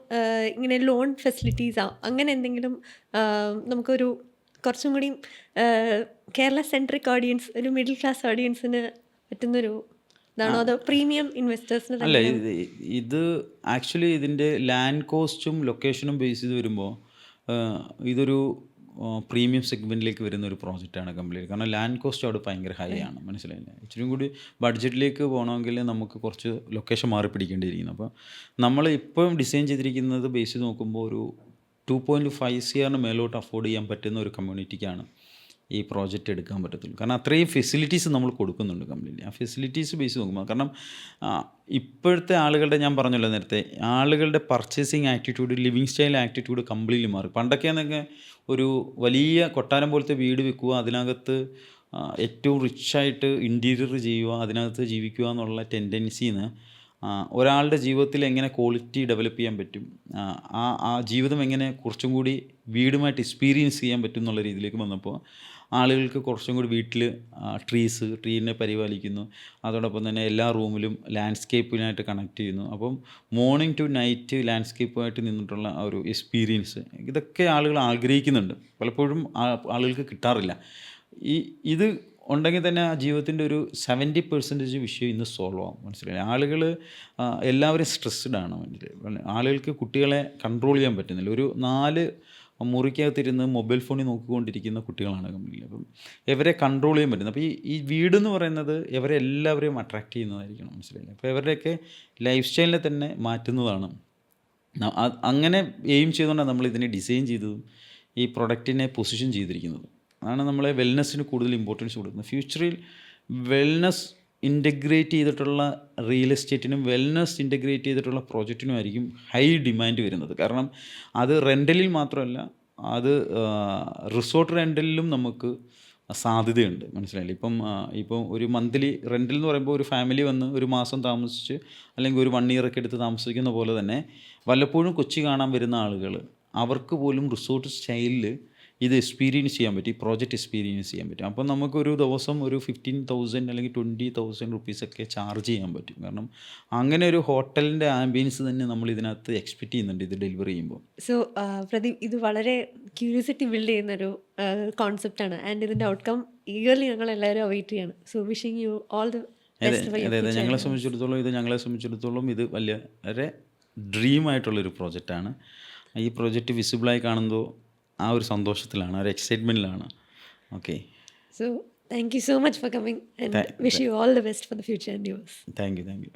ഇങ്ങനെ ലോൺ ഫെസിലിറ്റീസോ അങ്ങനെ എന്തെങ്കിലും നമുക്കൊരു കുറച്ചും കൂടി കേരള സെൻട്രിക് ഓഡിയൻസ്, ഒരു മിഡിൽ ക്ലാസ് ഓഡിയൻസിന് പറ്റുന്നൊരു ഇതാണോ അതോ പ്രീമിയം ഇൻവെസ്റ്റേഴ്സിന്? അല്ല, ഇത് ആക്ച്വലി ഇതിൻ്റെ ലാൻഡ് കോസ്റ്റും ലൊക്കേഷനും ബേസ് ചെയ്ത് വരുമ്പോൾ ഇതൊരു പ്രീമിയം സെഗ്മെൻറ്റിലേക്ക് വരുന്ന ഒരു പ്രോജക്റ്റാണ് കംപ്ലീറ്റ്. കാരണം ലാൻഡ് കോസ്റ്റ് അവിടെ ഭയങ്കര ഹൈ ആണ്, മനസ്സിലായില്ലേ? ഇച്ചിരി കൂടി ബഡ്ജറ്റിലേക്ക് പോകണമെങ്കിൽ നമുക്ക് കുറച്ച് ലൊക്കേഷൻ മാറി പിടിക്കേണ്ടിയിരിക്കുന്നു. അപ്പോൾ നമ്മൾ ഇപ്പം ഡിസൈൻ ചെയ്തിരിക്കുന്നത് ബേസ് ചെയ്ത് നോക്കുമ്പോൾ 2.5 CR മേലോട്ട് അഫോർഡ് ചെയ്യാൻ പറ്റുന്ന ഒരു കമ്മ്യൂണിറ്റിക്കാണ് ഈ പ്രോജക്റ്റ് എടുക്കാൻ പറ്റത്തുള്ളൂ. കാരണം അത്രയും ഫെസിലിറ്റീസ് നമ്മൾ കൊടുക്കുന്നുണ്ട് കംപ്ലീറ്റ്ലി. ആ ഫെസിലിറ്റീസ് ബേസ് നോക്കുമ്പോൾ, കാരണം ഇപ്പോഴത്തെ ആളുകളുടെ, ഞാൻ പറഞ്ഞല്ലോ നേരത്തെ, ആളുകളുടെ purchasing attitude, living style attitude completely മാറി. പണ്ടൊക്കെയാണെങ്കിൽ ഒരു വലിയ കൊട്ടാരം പോലത്തെ വീട് വെക്കുക, അതിനകത്ത് ഏറ്റവും റിച്ചായിട്ട് ഇൻറ്റീരിയർ ചെയ്യുക, അതിനകത്ത് ജീവിക്കുക എന്നുള്ള ടെൻഡൻസിന്ന് ഒരാളുടെ ജീവിതത്തിൽ എങ്ങനെ ക്വാളിറ്റി ഡെവലപ്പ് ചെയ്യാൻ പറ്റും, ആ ജീവിതം എങ്ങനെ കുറച്ചും കൂടി വീടുമായിട്ട് എക്സ്പീരിയൻസ് ചെയ്യാൻ പറ്റും എന്നുള്ള രീതിയിലേക്ക് വന്നപ്പോൾ ആളുകൾക്ക് കുറച്ചും കൂടി വീട്ടിൽ ട്രീനെ പരിപാലിക്കുന്നു, അതോടൊപ്പം തന്നെ എല്ലാ റൂമിലും ലാൻഡ്സ്കേപ്പിനായിട്ട് കണക്ട് ചെയ്യുന്നു. അപ്പം മോർണിംഗ് ടു നൈറ്റ് ലാൻഡ്സ്കേപ്പുമായിട്ട് നിന്നിട്ടുള്ള ആ ഒരു എക്സ്പീരിയൻസ്, ഇതൊക്കെ ആളുകൾ ആഗ്രഹിക്കുന്നുണ്ട്, പലപ്പോഴും ആളുകൾക്ക് കിട്ടാറില്ല. ഇത് ഉണ്ടെങ്കിൽ തന്നെ ആ ജീവിതത്തിൻ്റെ ഒരു 70% വിഷയം ഇന്ന് സോൾവ് ആവും. മനസ്സിലായി? ആളുകൾ എല്ലാവരും സ്ട്രെസ്ഡ് ആണ്. ആളുകൾക്ക് കുട്ടികളെ കൺട്രോൾ ചെയ്യാൻ പറ്റുന്നില്ല. ഒരു 4 മുറിക്കകത്തിരുന്ന് മൊബൈൽ ഫോണിൽ നോക്കിക്കൊണ്ടിരിക്കുന്ന കുട്ടികളാണ് കമ്പനിയിൽ. അപ്പം ഇവരെ കൺട്രോൾ ചെയ്യാൻ പറ്റുന്നത്. അപ്പോൾ ഈ വീടെന്ന് പറയുന്നത് ഇവരെ എല്ലാവരെയും അട്രാക്റ്റ് ചെയ്യുന്നതായിരിക്കണം. മനസ്സിലായില്ലേ? അപ്പോൾ ഇവരുടെയൊക്കെ ലൈഫ് സ്റ്റൈലിനെ തന്നെ മാറ്റുന്നതാണ്. അങ്ങനെ എയിം ചെയ്തുകൊണ്ടാണ് നമ്മൾ ഇതിനെ ഡിസൈൻ ചെയ്തതും ഈ പ്രൊഡക്റ്റിനെ പൊസിഷൻ ചെയ്തിരിക്കുന്നത്. അതാണ് നമ്മളെ വെൽനെസ്സിന് കൂടുതൽ ഇമ്പോർട്ടൻസ് കൊടുക്കുന്നത്. ഫ്യൂച്ചറിൽ വെൽനെസ് ഇൻ്റഗ്രേറ്റ് ചെയ്തിട്ടുള്ള റിയൽ എസ്റ്റേറ്റിനും വെൽനെസ് ഇൻ്റഗ്രേറ്റ് ചെയ്തിട്ടുള്ള പ്രോജക്റ്റിനുമായിരിക്കും ഹൈ ഡിമാൻഡ് വരുന്നത്. കാരണം അത് റെൻ്റലിൽ മാത്രമല്ല, അത് റിസോർട്ട് റെൻ്റലിലും നമുക്ക് സാധ്യതയുണ്ട്. മനസ്സിലായില്ലേ? ഇപ്പം ഒരു മന്ത്ലി റെൻ്റൽ എന്ന് പറയുമ്പോൾ ഒരു ഫാമിലി വന്ന് ഒരു മാസം താമസിച്ച് അല്ലെങ്കിൽ ഒരു 1 ഇയറൊക്കെ എടുത്ത് താമസിക്കുന്ന പോലെ തന്നെ വല്ലപ്പോഴും കൊച്ചി കാണാൻ വരുന്ന ആളുകൾ, അവർക്ക് പോലും റിസോർട്ട് സ്റ്റൈലിൽ ഇത് എക്സ്പീരിയൻസ് ചെയ്യാൻ പറ്റും, ഈ പ്രോജക്റ്റ് എക്സ്പീരിയൻസ് ചെയ്യാൻ പറ്റും. അപ്പം നമുക്കൊരു ദിവസം ഒരു 15,000 അല്ലെങ്കിൽ 20,000 റുപ്പീസൊക്കെ ചാർജ് ചെയ്യാൻ പറ്റും. കാരണം അങ്ങനെ ഒരു ഹോട്ടലിൻ്റെ ആംബിയൻസ് തന്നെ നമ്മൾ ഇതിനകത്ത് എക്സ്പെക്റ്റ് ചെയ്യുന്നുണ്ട് ഇത് ഡെലിവറി ചെയ്യുമ്പോൾ. സോ പ്രദീപ്, ഇത് വളരെ ക്യൂരിയോസിറ്റി ബിൽഡ് ചെയ്യുന്നൊരു കോൺസെപ്റ്റാണ്. ആൻഡ് ഇതിൻ്റെ ഔട്ട്കം ഈഗർലി ഞങ്ങൾ എല്ലാവരും അവൈറ്റ് ചെയ്യാണ്. So wishing U all the best. അതെ, ഞങ്ങളെ സംബന്ധിച്ചിടത്തോളം ഇത് വളരെ ഡ്രീമായിട്ടുള്ളൊരു പ്രോജക്റ്റാണ്. ഈ പ്രോജക്റ്റ് വിസിബിളായി കാണുമ്പോൾ ആ ഒരു സന്തോഷത്തിലാണ്, ആ ഒരു എക്സൈറ്റ്മെൻറ്റിലാണ്. Okay, so thank you so much for coming and wish you all the best for the future and yours. Thank U.